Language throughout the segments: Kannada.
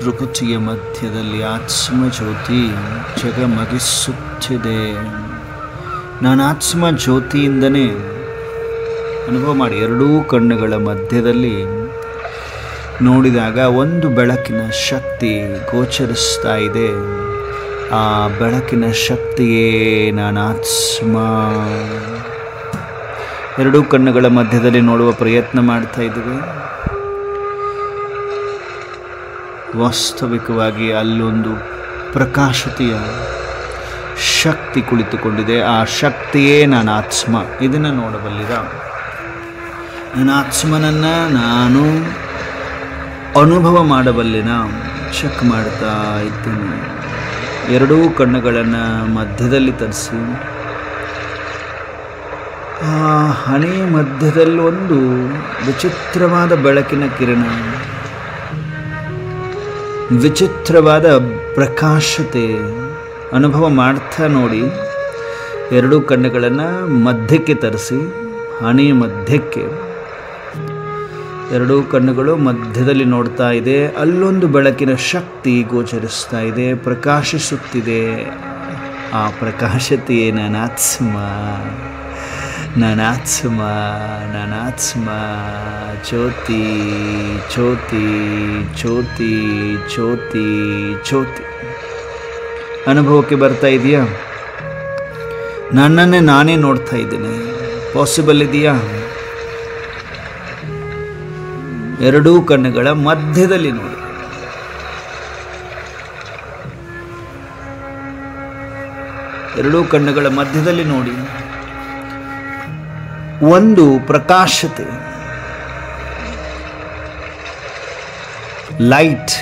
ಪ್ರಕೃತಿಯ ಮಧ್ಯದಲ್ಲಿ ಆತ್ಮಜ್ಯೋತಿ ಜಗಮಗಿಸುತ್ತಿದೆ. ನಾನು ಆತ್ಮಜ್ಯೋತಿಯಿಂದನೇ ಅನುಭವ ಮಾಡಿ ಎರಡೂ ಕಣ್ಣುಗಳ ಮಧ್ಯದಲ್ಲಿ ನೋಡಿದಾಗ ಒಂದು ಬೆಳಕಿನ ಶಕ್ತಿ ಗೋಚರಿಸ್ತಾ ಇದೆ. ಆ ಬೆಳಕಿನ ಶಕ್ತಿಯೇ ನಾನು ಆತ್ಮ. ಎರಡೂ ಕಣ್ಣುಗಳ ಮಧ್ಯದಲ್ಲಿ ನೋಡುವ ಪ್ರಯತ್ನ ಮಾಡ್ತಾ ಇದ್ದೀವಿ. ವಾಸ್ತವಿಕವಾಗಿ ಅಲ್ಲೊಂದು ಪ್ರಕಾಶತೆಯ ಶಕ್ತಿ ಕುಳಿತುಕೊಂಡಿದೆ. ಆ ಶಕ್ತಿಯೇ ನಾನು ಆತ್ಮ. ಇದನ್ನು ನೋಡಬಲ್ಲಿರ ನನ್ನ ಆತ್ಮನನ್ನು ನಾನು ಅನುಭವ ಮಾಡಬಲ್ಲಿನ ಚೆಕ್ ಮಾಡ್ತಾ ಇದ್ದೀನಿ. ಎರಡೂ ಕಣ್ಣುಗಳನ್ನು ಮಧ್ಯದಲ್ಲಿ ತರಿಸಿ ಆ ಹಣೆಯ ಮಧ್ಯದಲ್ಲಿ ಒಂದು ವಿಚಿತ್ರವಾದ ಬೆಳಕಿನ ಕಿರಣ, ವಿಚಿತ್ರವಾದ ಪ್ರಕಾಶತೆ ಅನುಭವ ಮಾಡ್ತಾ ನೋಡಿ. ಎರಡೂ ಕಣ್ಣುಗಳನ್ನು ಮಧ್ಯಕ್ಕೆ ತರಿಸಿ ಹಣೆಯ ಮಧ್ಯಕ್ಕೆ ಎರಡೂ ಕಣ್ಣುಗಳು ಮಧ್ಯದಲ್ಲಿ ನೋಡ್ತಾ ಇದೆ. ಅಲ್ಲೊಂದು ಬೆಳಕಿನ ಶಕ್ತಿ ಗೋಚರಿಸ್ತಾ ಇದೆ, ಪ್ರಕಾಶಿಸುತ್ತಿದೆ. ಆ ಪ್ರಕಾಶತೆಯೇ ನಾನಾತ್ಮ, ನಾನಾತ್ಮ, ನಾನಾತ್ಮ. ಜ್ಯೋತಿ ಜ್ಯೋತಿ ಜ್ಯೋತಿ ಜ್ಯೋತಿ ಜ್ಯೋತಿ ಅನುಭವಕ್ಕೆ ಬರ್ತಾ ಇದೆಯಾ? ನನ್ನನ್ನೇ ನಾನೇ ನೋಡ್ತಾ ಇದ್ದೇನೆ. ಪಾಸಿಬಲ್ ಇದೆಯಾ? ಎರಡೂ ಕಣ್ಣುಗಳ ಮಧ್ಯದಲ್ಲಿ ನೋಡಿ. ಎರಡೂ ಕಣ್ಣುಗಳ ಮಧ್ಯದಲ್ಲಿ ನೋಡಿ ಒಂದು ಪ್ರಕಾಶತೆ, ಲೈಟ್.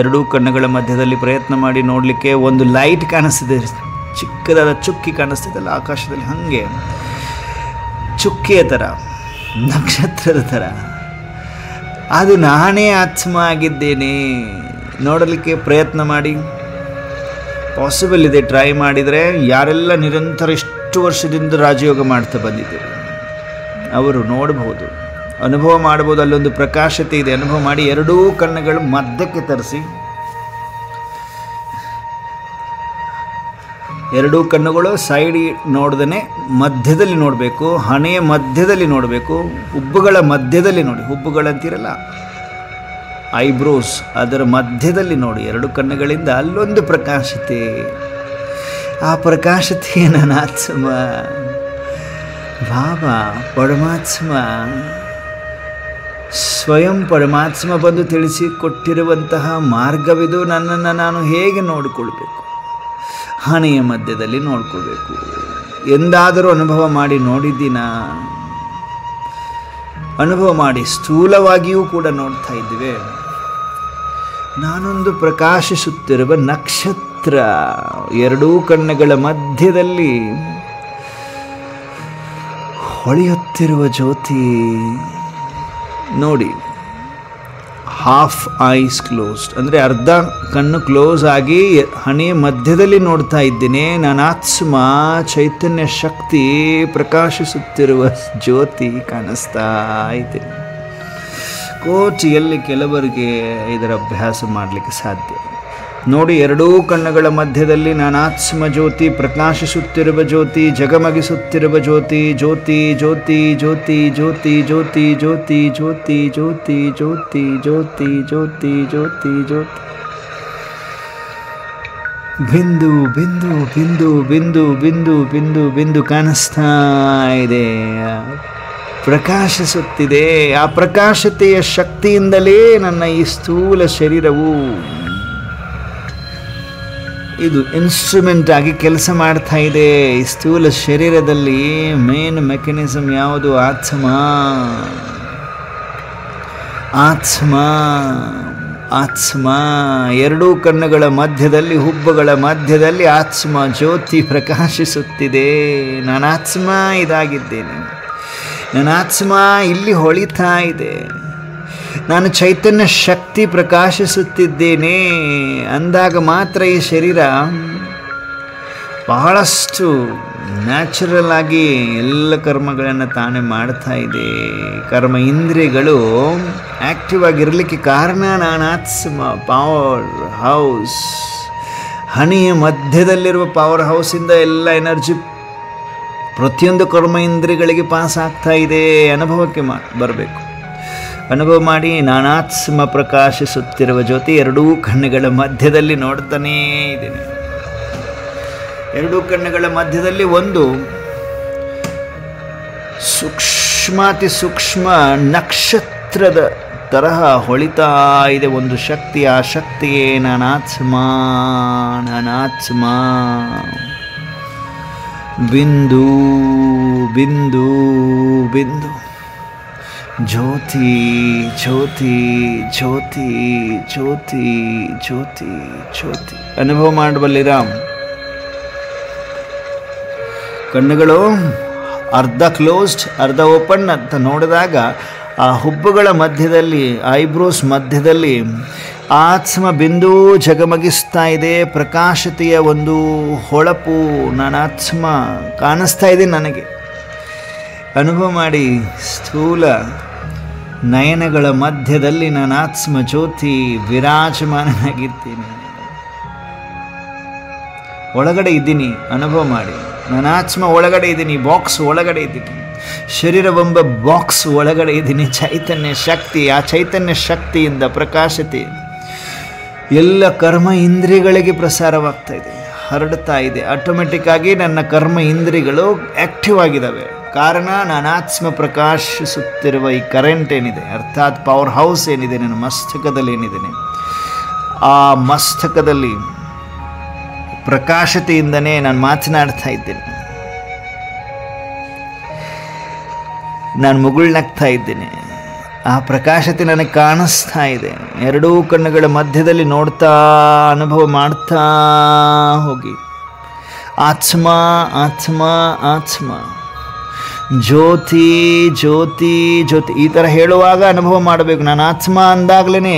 ಎರಡೂ ಕಣ್ಣುಗಳ ಮಧ್ಯದಲ್ಲಿ ಪ್ರಯತ್ನ ಮಾಡಿ ನೋಡಲಿಕ್ಕೆ ಒಂದು ಲೈಟ್ ಕಾಣಿಸ್ತಿದೆ. ಚಿಕ್ಕದಾದ ಚುಕ್ಕಿ ಕಾಣಿಸ್ತಿದೆಲ್ಲ ಆಕಾಶದಲ್ಲಿ, ಹಾಗೆ ಚುಕ್ಕಿಯ ಥರ, ನಕ್ಷತ್ರದ ಥರ. ಅದು ನಾನೇ ಆತ್ಮ ಆಗಿದ್ದೇನೆ. ನೋಡಲಿಕ್ಕೆ ಪ್ರಯತ್ನ ಮಾಡಿ. ಪಾಸಿಬಲ್ ಇದೆ. ಟ್ರೈ ಮಾಡಿದರೆ ಯಾರೆಲ್ಲ ನಿರಂತರ ಇಷ್ಟು ವರ್ಷದಿಂದ ರಾಜಯೋಗ ಮಾಡ್ತಾ ಬಂದಿದ್ದೇವೆ ಅವರು ನೋಡಬಹುದು, ಅನುಭವ ಮಾಡಬಹುದು. ಅಲ್ಲೊಂದು ಪ್ರಕಾಶತೆ ಇದೆ. ಅನುಭವ ಮಾಡಿ ಎರಡೂ ಕಣ್ಣುಗಳು ಮಧ್ಯಕ್ಕೆ ತರಿಸಿ. ಎರಡೂ ಕಣ್ಣುಗಳು ಸೈಡ್ ನೋಡ್ದೇ ಮಧ್ಯದಲ್ಲಿ ನೋಡಬೇಕು. ಹಣೆಯ ಮಧ್ಯದಲ್ಲಿ ನೋಡಬೇಕು. ಹುಬ್ಬುಗಳ ಮಧ್ಯದಲ್ಲಿ ನೋಡಿ. ಹುಬ್ಬುಗಳಂತಿರಲ್ಲ, ಐಬ್ರೋಸ್, ಅದರ ಮಧ್ಯದಲ್ಲಿ ನೋಡಿ. ಎರಡು ಕಣ್ಣುಗಳಿಂದ ಅಲ್ಲೊಂದು ಪ್ರಕಾಶತೆ. ಆ ಪ್ರಕಾಶತೆ ನನ್ನ ಆತ್ಮ, ಬಾಬಾ ಪರಮಾತ್ಮ, ಸ್ವಯಂ ಪರಮಾತ್ಮ ಬಂದು ತಿಳಿಸಿಕೊಟ್ಟಿರುವಂತಹ ಮಾರ್ಗವಿದು. ನನ್ನನ್ನು ನಾನು ಹೇಗೆ ನೋಡಿಕೊಳ್ಬೇಕು? ಹಣೆಯ ಮಧ್ಯದಲ್ಲಿ ನೋಡ್ಕೋಬೇಕು. ಎಂದಾದರೂ ಅನುಭವ ಮಾಡಿ ನೋಡಿದ್ದೀನಾ? ಅನುಭವ ಮಾಡಿ ಸ್ಥೂಲವಾಗಿಯೂ ಕೂಡ ನೋಡ್ತಾ ಇದ್ದೀವಿ. ನಾನೊಂದು ಪ್ರಕಾಶಿಸುತ್ತಿರುವ ನಕ್ಷತ್ರ. ಎರಡೂ ಕಣ್ಣುಗಳ ಮಧ್ಯದಲ್ಲಿ ಹೊಳೆಯುತ್ತಿರುವ ಜ್ಯೋತಿ ನೋಡಿ. ಹಾಫ್ ಐಸ್ ಕ್ಲೋಸ್ಡ್ ಅಂದರೆ ಅರ್ಧ ಕಣ್ಣು ಕ್ಲೋಸ್ ಆಗಿ ಹಣೆಯ ಮಧ್ಯದಲ್ಲಿ ನೋಡ್ತಾ ಇದ್ದೇನೆ. ನಾನು ಆತ್ಮ, ಚೈತನ್ಯ ಶಕ್ತಿ, ಪ್ರಕಾಶಿಸುತ್ತಿರುವ ಜ್ಯೋತಿ ಕಾಣಿಸ್ತಾ ಇದ್ದೇನೆ. ಕೋಟಿಯಲ್ಲಿ ಕೆಲವರಿಗೆ ಇದರ ಅಭ್ಯಾಸ ಮಾಡಲಿಕ್ಕೆ ಸಾಧ್ಯ. ನೋಡಿ, ಎರಡೂ ಕಣ್ಣುಗಳ ಮಧ್ಯದಲ್ಲಿ ನಾನು ಆತ್ಮ ಜ್ಯೋತಿ, ಪ್ರಕಾಶಿಸುತ್ತಿರುವ ಜ್ಯೋತಿ, ಜಗಮಗಿಸುತ್ತಿರುವ ಜ್ಯೋತಿ, ಜ್ಯೋತಿ ಜ್ಯೋತಿ ಜ್ಯೋತಿ ಜ್ಯೋತಿ ಜ್ಯೋತಿ ಜ್ಯೋತಿ ಜ್ಯೋತಿ ಜ್ಯೋತಿ ಜ್ಯೋತಿ ಜ್ಯೋತಿ ಜ್ಯೋತಿ ಜ್ಯೋತಿ ಜ್ಯೋತಿ. ಬಿಂದು ಬಿಂದು ಬಿಂದು ಬಿಂದು ಬಿಂದು ಬಿಂದು ಬಿಂದು ಕಾಣಿಸ್ತಾ ಇದೆ, ಪ್ರಕಾಶಿಸುತ್ತಿದೆ. ಆ ಪ್ರಕಾಶತೆಯ ಶಕ್ತಿಯಿಂದಲೇ ನನ್ನ ಈ ಸ್ಥೂಲ ಶರೀರವು ಇದು ಇನ್ಸ್ಟ್ರೂಮೆಂಟ್ ಆಗಿ ಕೆಲಸ ಮಾಡ್ತಾ ಇದೆ. ಈ ಸ್ಥೂಲ ಶರೀರದಲ್ಲಿ ಮೇನ್ ಮೆಕ್ಯಾನಿಸಮ್ ಯಾವುದು? ಆತ್ಮ. ಆತ್ಮ ಆತ್ಮ. ಎರಡೂ ಕಣ್ಣುಗಳ ಮಧ್ಯದಲ್ಲಿ, ಹುಬ್ಬುಗಳ ಮಧ್ಯದಲ್ಲಿ ಆತ್ಮ ಜ್ಯೋತಿ ಪ್ರಕಾಶಿಸುತ್ತಿದೆ. ನಾನು ಆತ್ಮ ಇದಾಗಿದ್ದೇನೆ. ನನ್ನ ಆತ್ಮ ಇಲ್ಲಿ ಹೊಳಿತಾ ಇದೆ. ನಾನು ಚೈತನ್ಯ ಶಕ್ತಿ ಪ್ರಕಾಶಿಸುತ್ತಿದ್ದೇನೆ ಅಂದಾಗ ಮಾತ್ರ ಈ ಶರೀರ ಬಹಳಷ್ಟು ನ್ಯಾಚುರಲ್ ಆಗಿ ಎಲ್ಲ ಕರ್ಮಗಳನ್ನು ತಾನೇ ಮಾಡ್ತಾ ಇದೆ. ಕರ್ಮ ಇಂದ್ರಿಯಗಳು ಆ್ಯಕ್ಟಿವ್ ಆಗಿರಲಿಕ್ಕೆ ಕಾರಣ ನಾನಾತ್ಮ ಪವರ್ ಹೌಸ್. ಹನಿಯ ಮಧ್ಯದಲ್ಲಿರುವ ಪವರ್ ಹೌಸಿಂದ ಎಲ್ಲ ಎನರ್ಜಿ ಪ್ರತಿಯೊಂದು ಕರ್ಮ ಇಂದ್ರಿಯಗಳಿಗೆ ಪಾಸ್ ಆಗ್ತಾ ಇದೆ. ಅನುಭವಕ್ಕೆ ಬರಬೇಕು. ಅನುಭವ ಮಾಡಿ ನಾನಾತ್ಮ ಪ್ರಕಾಶಿಸುತ್ತಿರುವ ಜ್ಯೋತಿ ಎರಡೂ ಕಣ್ಣುಗಳ ಮಧ್ಯದಲ್ಲಿ ನೋಡ್ತಾನೇ ಇದ್ದೀನಿ. ಎರಡೂ ಕಣ್ಣುಗಳ ಮಧ್ಯದಲ್ಲಿ ಒಂದು ಸೂಕ್ಷ್ಮಾತಿ ಸೂಕ್ಷ್ಮ ನಕ್ಷತ್ರದ ತರಹ ಹೊಳಿತಾ ಇದೆ ಒಂದು ಶಕ್ತಿ. ಆ ಶಕ್ತಿಯೇ ನಾನಾತ್ಮ. ನಾನಾತ್ಮ ಬಿಂದು ಬಿಂದು ಬಿಂದು ಜ್ಯೋತಿ ಜ್ಯೋತಿ ಜ್ಯೋತಿ ಜ್ಯೋತಿ ಜ್ಯೋತಿ ಜ್ಯೋತಿ. ಅನುಭವ ಮಾಡಬಲ್ಲಿರಾಮ್. ಕಣ್ಣುಗಳು ಅರ್ಧ ಕ್ಲೋಸ್ಡ್ ಅರ್ಧ ಓಪನ್ ಅಂತ ನೋಡಿದಾಗ ಆ ಹುಬ್ಬುಗಳ ಮಧ್ಯದಲ್ಲಿ, ಐಬ್ರೋಸ್ ಮಧ್ಯದಲ್ಲಿ ಆತ್ಮ ಬಿಂದು ಜಗಮಗಿಸ್ತಾ ಇದೆ. ಪ್ರಕಾಶತೆಯ ಒಂದು ಹೊಳಪು ನಾನಾತ್ಮ ಕಾಣಿಸ್ತಾ ಇದೆ ನನಗೆ. ಅನುಭವ ಮಾಡಿ. ಸ್ಥೂಲ ನಯನಗಳ ಮಧ್ಯದಲ್ಲಿ ನಾನಾತ್ಮ ಜ್ಯೋತಿ ವಿರಾಜಮಾನನಾಗಿದ್ದೀನಿ. ಒಳಗಡೆ ಇದ್ದೀನಿ. ಅನುಭವ ಮಾಡಿ. ನಾನಾತ್ಮ ಒಳಗಡೆ ಇದ್ದೀನಿ. ಬಾಕ್ಸ್ ಒಳಗಡೆ ಇದ್ದೀನಿ. ಶರೀರವೆಂಬ ಬಾಕ್ಸ್ ಒಳಗಡೆ ಇದ್ದೀನಿ. ಚೈತನ್ಯ ಶಕ್ತಿ. ಆ ಚೈತನ್ಯ ಶಕ್ತಿಯಿಂದ ಪ್ರಕಾಶತೆ ಎಲ್ಲ ಕರ್ಮ ಇಂದ್ರಿಯಗಳಿಗೆ ಪ್ರಸಾರವಾಗ್ತಾ ಇದೆ, ಹರಡ್ತಾ ಇದೆ. ಆಟೋಮೆಟಿಕ್ ಆಗಿ ನನ್ನ ಕರ್ಮ ಇಂದ್ರಿಯಗಳು ಆ್ಯಕ್ಟಿವ್ ಆಗಿದ್ದಾವೆ. ಕಾರಣ ನಾನಾತ್ಮ ಪ್ರಕಾಶಿಸುತ್ತಿರುವ ಈ ಕರೆಂಟ್ ಏನಿದೆ, ಅರ್ಥಾತ್ ಪವರ್ ಹೌಸ್ ಏನಿದೆ ನನ್ನ ಮಸ್ತಕದಲ್ಲಿ ಏನಿದೆ, ಆ ಮಸ್ತಕದಲ್ಲಿ ಪ್ರಕಾಶತೆಯಿಂದನೇ ನಾನು ಮಾತನಾಡ್ತಾ ಇದ್ದೇನೆ. ನಾನು ಮುಗುಳ್ನಗ್ತಾ ಇದ್ದೇನೆ. ಆ ಪ್ರಕಾಶತೆ ನನಗೆ ಕಾಣಿಸ್ತಾ ಇದೆ. ಎರಡೂ ಕಣ್ಣುಗಳ ಮಧ್ಯದಲ್ಲಿ ನೋಡ್ತಾ ಅನುಭವ ಮಾಡ್ತಾ ಹೋಗಿ. ಆತ್ಮ ಆತ್ಮ ಆತ್ಮ ಜ್ಯೋತಿ ಜ್ಯೋತಿ ಜ್ಯೋತಿ ಈ ಥರ ಹೇಳುವಾಗ ಅನುಭವ ಮಾಡಬೇಕು. ನಾನು ಆತ್ಮ ಅಂದಾಗಲೇ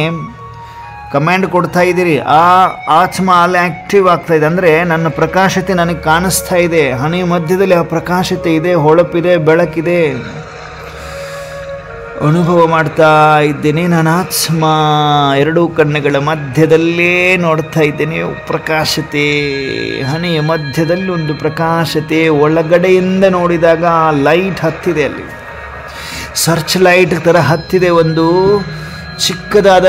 ಕಮ್ಯಾಂಡ್ ಕೊಡ್ತಾ ಇದ್ದೀರಿ. ಆ ಆತ್ಮ ಅಲ್ಲಿ ಆ್ಯಕ್ಟಿವ್ ಆಗ್ತಾ ಇದೆ. ಅಂದರೆ ನನ್ನ ಪ್ರಕಾಶತೆ ನನಗೆ ಕಾಣಿಸ್ತಾ ಇದೆ. ಹಣೆಯ ಮಧ್ಯದಲ್ಲಿ ಆ ಪ್ರಕಾಶತೆ ಇದೆ, ಹೊಳಪಿದೆ, ಬೆಳಕಿದೆ. ಅನುಭವ ಮಾಡ್ತಾ ಇದ್ದೇನೆ. ನಾನು ಆತ್ಮ ಎರಡೂ ಕಣ್ಣುಗಳ ಮಧ್ಯದಲ್ಲೇ ನೋಡ್ತಾ ಇದ್ದೇನೆ. ಪ್ರಕಾಶತೆ ಹಣೆಯ ಮಧ್ಯದಲ್ಲಿ ಒಂದು ಪ್ರಕಾಶತೆ. ಒಳಗಡೆಯಿಂದ ನೋಡಿದಾಗ ಲೈಟ್ ಹತ್ತಿದೆ. ಅಲ್ಲಿ ಸರ್ಚ್ ಲೈಟ್ ಥರ ಹತ್ತಿದೆ. ಒಂದು ಚಿಕ್ಕದಾದ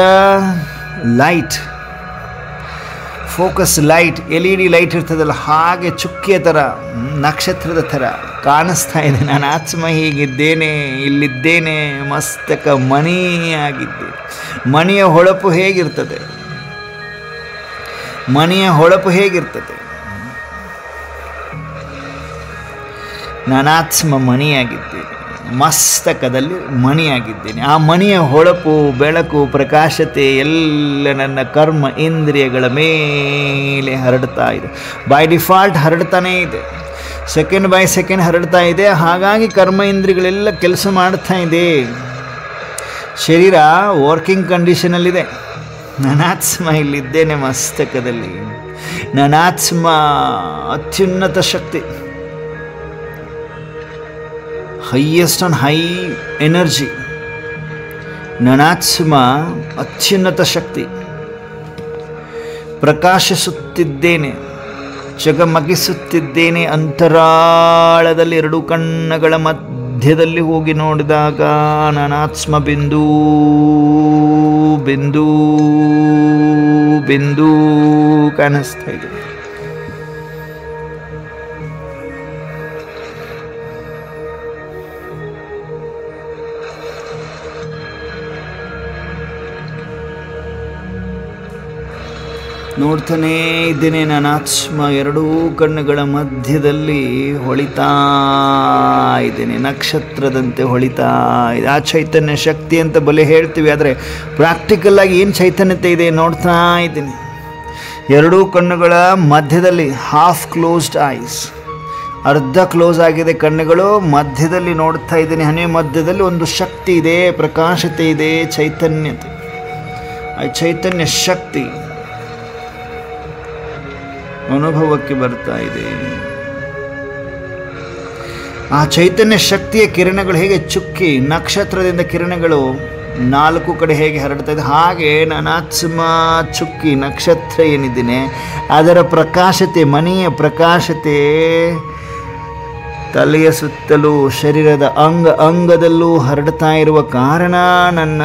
light, focus light, LED light ಇರ್ತದಲ್ಲ, ಹಾಗೆ ಚುಕ್ಕಿಯ ಥರ, ನಕ್ಷತ್ರದ ಥರ ಕಾಣಿಸ್ತಾ ಇದೆ. ನಾನು ಆತ್ಮ ಹೀಗಿದ್ದೇನೆ, ಇಲ್ಲಿದ್ದೇನೆ. ಮಸ್ತಕ ಮಣಿಯಾಗಿದ್ದೆ. ಮಣಿಯ ಹೊಳಪು ಹೇಗಿರ್ತದೆ? ಮಣಿಯ ಹೊಳಪು ಹೇಗಿರ್ತದೆ? ನಾನಾತ್ಮ ಮಣಿಯಾಗಿದ್ದೇನೆ. ಮಸ್ತಕದಲ್ಲಿ ಮಣಿಯಾಗಿದ್ದೇನೆ. ಆ ಮಣಿಯ ಹೊಳಪು, ಬೆಳಕು, ಪ್ರಕಾಶತೆ ಎಲ್ಲ ನನ್ನ ಕರ್ಮ ಇಂದ್ರಿಯಗಳ ಮೇಲೆ ಹರಡ್ತಾ ಇದೆ. ಬೈ ಡಿಫಾಲ್ಟ್ ಹರಡ್ತಾನೇ ಇದೆ. ಸೆಕೆಂಡ್ ಬೈ ಸೆಕೆಂಡ್ ಹರಡ್ತಾ ಇದೆ. ಹಾಗಾಗಿ ಕರ್ಮ ಇಂದ್ರಿಯಗಳೆಲ್ಲ ಕೆಲಸ ಮಾಡ್ತಾ ಇದೆ. ಶರೀರ ವರ್ಕಿಂಗ್ ಕಂಡೀಷನಲ್ಲಿದೆ. ನಾನಾತ್ಮ ಇಲ್ಲಿದ್ದೇನೆ ಮಸ್ತಕದಲ್ಲಿ. ನಾನಾತ್ಮ ಅತ್ಯುನ್ನತ ಶಕ್ತಿ, ಹೈಯೆಸ್ಟ್ ಆನ್ ಹೈ ಎನರ್ಜಿ. ನಾನಾತ್ಮ ಅತ್ಯುನ್ನತ ಶಕ್ತಿ. ಪ್ರಕಾಶಿಸುತ್ತಿದ್ದೇನೆ, ಜಗಮಗಿಸುತ್ತಿದ್ದೇನೆ. ಅಂತರಾಳದಲ್ಲಿ ಎರಡೂ ಕಣ್ಣುಗಳ ಮಧ್ಯದಲ್ಲಿ ಹೋಗಿ ನೋಡಿದಾಗ ನಾನಾತ್ಮ ಬಿಂದು ಬಿಂದು ಬಿಂದು ಕಾಣಿಸ್ತಾ ಇದೆ. ನೋಡ್ತಾನೇ ಇದ್ದೇನೆ. ನಾನಾತ್ಮ ಎರಡೂ ಕಣ್ಣುಗಳ ಮಧ್ಯದಲ್ಲಿ ಹೊಳಿತಾ ಇದ್ದೇನೆ. ನಕ್ಷತ್ರದಂತೆ ಹೊಳಿತಾ ಇದೆ. ಆ ಚೈತನ್ಯ ಶಕ್ತಿ ಅಂತ ಬಲೆ ಹೇಳ್ತೀವಿ, ಆದರೆ ಪ್ರಾಕ್ಟಿಕಲ್ಲಾಗಿ ಏನು ಚೈತನ್ಯತೆ ಇದೆ ನೋಡ್ತಾ ಇದ್ದೀನಿ. ಎರಡೂ ಕಣ್ಣುಗಳ ಮಧ್ಯದಲ್ಲಿ ಹಾಫ್ ಕ್ಲೋಸ್ಡ್ ಐಸ್, ಅರ್ಧ ಕ್ಲೋಸ್ ಆಗಿದೆ ಕಣ್ಣುಗಳು. ಮಧ್ಯದಲ್ಲಿ ನೋಡ್ತಾ ಇದ್ದೀನಿ. ಹಣೆ ಮಧ್ಯದಲ್ಲಿ ಒಂದು ಶಕ್ತಿ ಇದೆ, ಪ್ರಕಾಶತೆ ಇದೆ, ಚೈತನ್ಯತೆ. ಆ ಚೈತನ್ಯ ಶಕ್ತಿ ಅನುಭವಕ್ಕೆ ಬರ್ತಾ ಇದೆ. ಆ ಚೈತನ್ಯ ಶಕ್ತಿಯ ಕಿರಣಗಳು ಹೇಗೆ ಚುಕ್ಕಿ ನಕ್ಷತ್ರದಿಂದ ಕಿರಣಗಳು 4 ಕಡೆ ಹೇಗೆ ಹರಡ್ತಾ ಇದೆ, ಹಾಗೆ ನಾನಾತ್ಮ ಚುಕ್ಕಿ ನಕ್ಷತ್ರ ಏನಿದ್ದೇನೆ ಅದರ ಪ್ರಕಾಶತೆ, ಮನೆಯ ಪ್ರಕಾಶತೆ ತಲೆಯ ಸುತ್ತಲೂ ಶರೀರದ ಅಂಗದಲ್ಲೂ ಹರಡ್ತಾ ಇರುವ ಕಾರಣ ನನ್ನ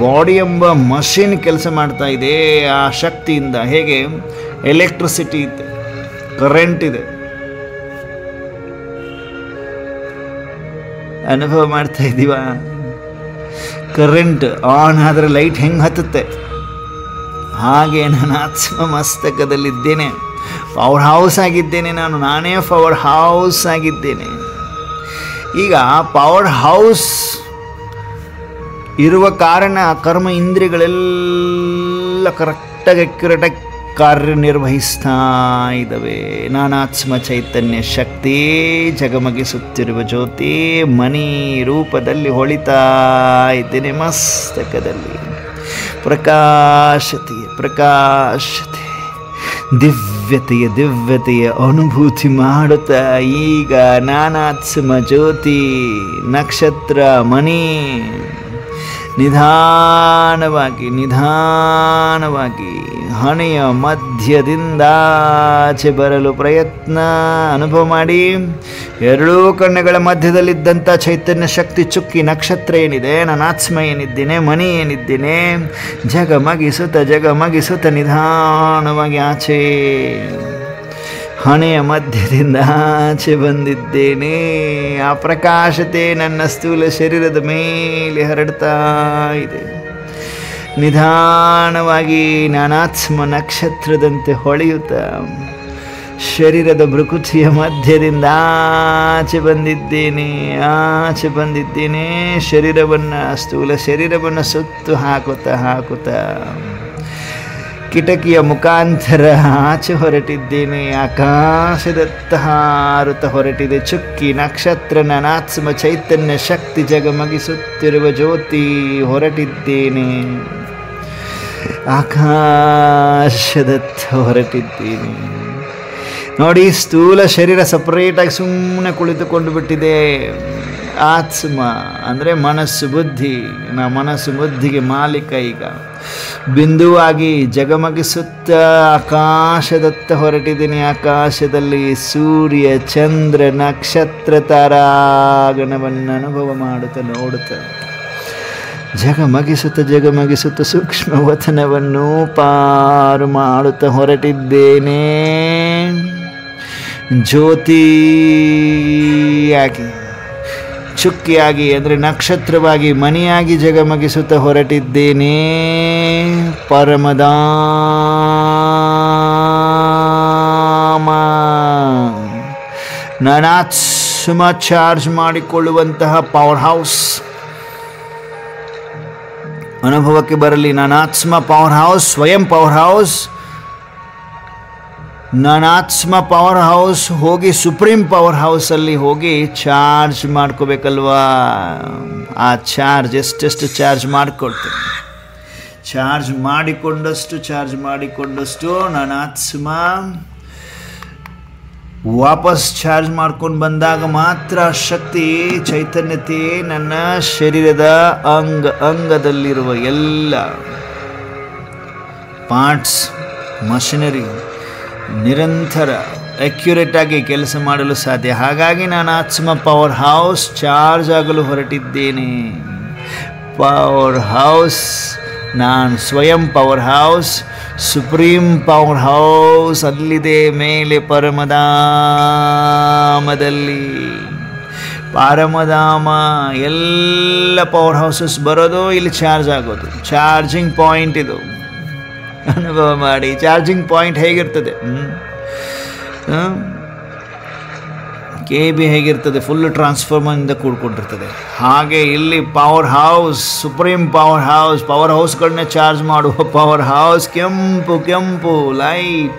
ಬಾಡಿ ಎಂಬ ಮಷಿನ್ ಕೆಲಸ ಮಾಡ್ತಾ ಇದೆ. ಆ ಶಕ್ತಿಯಿಂದ ಹೇಗೆ ಎಲೆಕ್ಟ್ರಿಸಿಟಿ ಇದೆ, ಕರೆಂಟ್ ಇದೆ, ಅನುಭವ ಮಾಡ್ತಾ ಇದ್ದೀವ. ಕರೆಂಟ್ ಆನ್ ಆದರೆ ಲೈಟ್ ಹೆಂಗೆ ಹತ್ತುತ್ತೆ, ಹಾಗೆ ನಾನು ಆತ್ಮ ಮಸ್ತಕದಲ್ಲಿದ್ದೇನೆ. ಪವರ್ ಹೌಸ್ ಆಗಿದ್ದೇನೆ, ನಾನೇ ಪವರ್ ಹೌಸ್ ಆಗಿದ್ದೇನೆ. ಈಗ ಪವರ್ ಹೌಸ್ ಇರುವ ಕಾರಣ ಕರ್ಮ ಇಂದ್ರಿಯಗಳೆಲ್ಲ ಕರೆಕ್ಟಾಗಿ ಕಾರ್ಯನಿರ್ವಹಿಸ್ತಾ ಇದ್ದಾವೆ. ನಾನಾತ್ಮ ಚೈತನ್ಯ ಶಕ್ತಿ ಜಗಮಗಿಸುತ್ತಿರುವ ಜ್ಯೋತಿ ಮಣಿ ರೂಪದಲ್ಲಿ ಹೊಳಿತಾ ಇದ್ದೇನೆ. ಮಸ್ತಕದಲ್ಲಿ ಪ್ರಕಾಶತೆ ದಿವ್ಯತೆಯ ಅನುಭೂತಿ ಮಾಡುತ್ತಾ ಈಗ ನಾನಾತ್ಮ ಜ್ಯೋತಿ ನಕ್ಷತ್ರ ಮಣಿ ನಿಧಾನವಾಗಿ ಹಣೆಯ ಮಧ್ಯದಿಂದಾಚೆ ಬರಲು ಪ್ರಯತ್ನ. ಅನುಭವ ಮಾಡಿ. ಎರಡೂ ಕಣ್ಣುಗಳ ಮಧ್ಯದಲ್ಲಿದ್ದಂಥ ಚೈತನ್ಯ ಶಕ್ತಿ ಚುಕ್ಕಿ ನಕ್ಷತ್ರ ಏನಿದೆ, ನಾನಾತ್ಮ ಏನಿದ್ದೇನೆ, ಮಣಿ ಏನಿದ್ದೇನೆ, ಜಗಮಗಿಸುತ್ತ ನಿಧಾನವಾಗಿ ಆಚೆ ಹಣೆಯ ಮಧ್ಯದಿಂದ ಆಚೆ ಬಂದಿದ್ದೇನೆ. ಆ ಪ್ರಕಾಶತೆ ನನ್ನ ಸ್ಥೂಲ ಶರೀರದ ಮೇಲೆ ಹರಡ್ತಾ ಇದೆ. ನಿಧಾನವಾಗಿ ನಾನಾತ್ಮ ನಕ್ಷತ್ರದಂತೆ ಹೊಳೆಯುತ್ತ ಶರೀರದ ಭೃಕುಟಿಯ ಮಧ್ಯದಿಂದ ಆಚೆ ಬಂದಿದ್ದೇನೆ. ಸ್ಥೂಲ ಶರೀರವನ್ನು ಸುತ್ತು ಹಾಕುತ್ತಾ ಕಿಟಕಿಯ ಮುಖಾಂತರ ಆಚೆ ಹೊರಟಿದ್ದೇನೆ. ಆಕಾಶದತ್ತ ಹಾರುತ್ತಾ ಹೊರಟಿದೆ ಚುಕ್ಕಿ ನಕ್ಷತ್ರ ನಾನಾತ್ಮ ಚೈತನ್ಯ ಶಕ್ತಿ ಜಗಮಗಿಸುತ್ತಿರುವ ಜ್ಯೋತಿ. ಹೊರಟಿದ್ದೇನೆ, ಆಕಾಶದತ್ತ ಹೊರಟಿದ್ದೇನೆ. ನೋಡಿ, ಸ್ಥೂಲ ಶರೀರ ಸಪರೇಟಾಗಿ ಸುಮ್ಮನೆ ಕುಳಿತುಕೊಂಡು ಬಿಟ್ಟಿದೆ. ಆತ್ಮ ಅಂದರೆ ಮನಸ್ಸು ಬುದ್ಧಿ, ಮನಸ್ಸು ಬುದ್ಧಿಗೆ ಮಾಲೀಕ. ಈಗ ಬಿಂದುವಾಗಿ ಜಗಮಗಿಸುತ್ತ ಆಕಾಶದತ್ತ ಹೊರಟಿದ್ದೀನಿ. ಆಕಾಶದಲ್ಲಿ ಸೂರ್ಯ ಚಂದ್ರ ನಕ್ಷತ್ರ ತಾರಾಗಣವನ್ನು ಅನುಭವ ಮಾಡುತ್ತಾ ನೋಡುತ್ತಾ ಜಗಮಗಿಸುತ್ತ ಸೂಕ್ಷ್ಮ ವತನವನ್ನು ಪಾರು ಮಾಡುತ್ತಾ ಹೊರಟಿದ್ದೇನೆ. ಜ್ಯೋತಿಯಾಗಿ ಚುಕ್ಕಿಯಾಗಿ ಅಂದರೆ ನಕ್ಷತ್ರವಾಗಿ ಮಣಿಯಾಗಿ ಜಗಮಗಿಸುತ್ತಾ ಹೊರಟಿದ್ದೇನೆ. ಪರಮಧಾಮ ನಾನಾತ್ಮ ಚಾರ್ಜ್ ಮಾಡಿಕೊಳ್ಳುವಂತಹ ಪವರ್ ಹೌಸ್ ಅನುಭವಕ್ಕೆ ಬರಲಿ. ನಾನಾತ್ಮ ಪವರ್ ಹೌಸ್, ಸ್ವಯಂ ಪವರ್ ಹೌಸ್. ನಾನಾತ್ಮ ಪವರ್ ಹೌಸ್ ಹೋಗಿ ಸುಪ್ರೀಂ ಪವರ್ ಹೌಸಲ್ಲಿ ಹೋಗಿ ಚಾರ್ಜ್ ಮಾಡ್ಕೋಬೇಕಲ್ವಾ. ಆ ಚಾರ್ಜ್ ಎಷ್ಟೆಷ್ಟು ಚಾರ್ಜ್ ಮಾಡಿಕೊಡ್ತೇನೆ. ಚಾರ್ಜ್ ಮಾಡಿಕೊಂಡಷ್ಟು ನಾನಾತ್ಮ ವಾಪಸ್ ಚಾರ್ಜ್ ಮಾಡ್ಕೊಂಡು ಬಂದಾಗ ಮಾತ್ರ ಶಕ್ತಿ ಚೈತನ್ಯತೆ ನನ್ನ ಶರೀರದ ಅಂಗದಲ್ಲಿರುವ ಎಲ್ಲ ಪಾರ್ಟ್ಸ್ ಮಷಿನರಿ ನಿರಂತರ ಅಕ್ಯುರೇಟಾಗಿ ಕೆಲಸ ಮಾಡಲು ಸಾಧ್ಯ. ಹಾಗಾಗಿ ನಾನು ಆತ್ಮ ಪವರ್ ಹೌಸ್ ಚಾರ್ಜ್ ಆಗಲು ಹೊರಟಿದ್ದೇನೆ. ಪವರ್ ಹೌಸ್, ನಾನು ಸ್ವಯಂ power house, supreme power house ಅಲ್ಲಿದೆ ಮೇಲೆ ಪರಮಧಾಮದಲ್ಲಿ. ಪರಮಧಾಮ ಎಲ್ಲ ಪವರ್ ಹೌಸಸ್ ಬರೋದು ಇಲ್ಲಿ ಚಾರ್ಜ್ ಆಗೋದು. ಚಾರ್ಜಿಂಗ್ ಪಾಯಿಂಟ್ ಇದು. ಅನುಭವ ಮಾಡಿ. ಚಾರ್ಜಿಂಗ್ ಪಾಯಿಂಟ್ ಹೇಗಿರ್ತದೆ, KB ಹೇಗಿರ್ತದೆ, ಫುಲ್ ಟ್ರಾನ್ಸ್ಫಾರ್ಮರಿಂದ ಕೂಡ್ಕೊಂಡಿರ್ತದೆ. ಹಾಗೆ ಇಲ್ಲಿ power house, supreme power house, power ಹೌಸ್ಗಳನ್ನ ಚಾರ್ಜ್ ಮಾಡುವ ಪವರ್ ಹೌಸ್. ಕೆಂಪು ಲೈಟ್,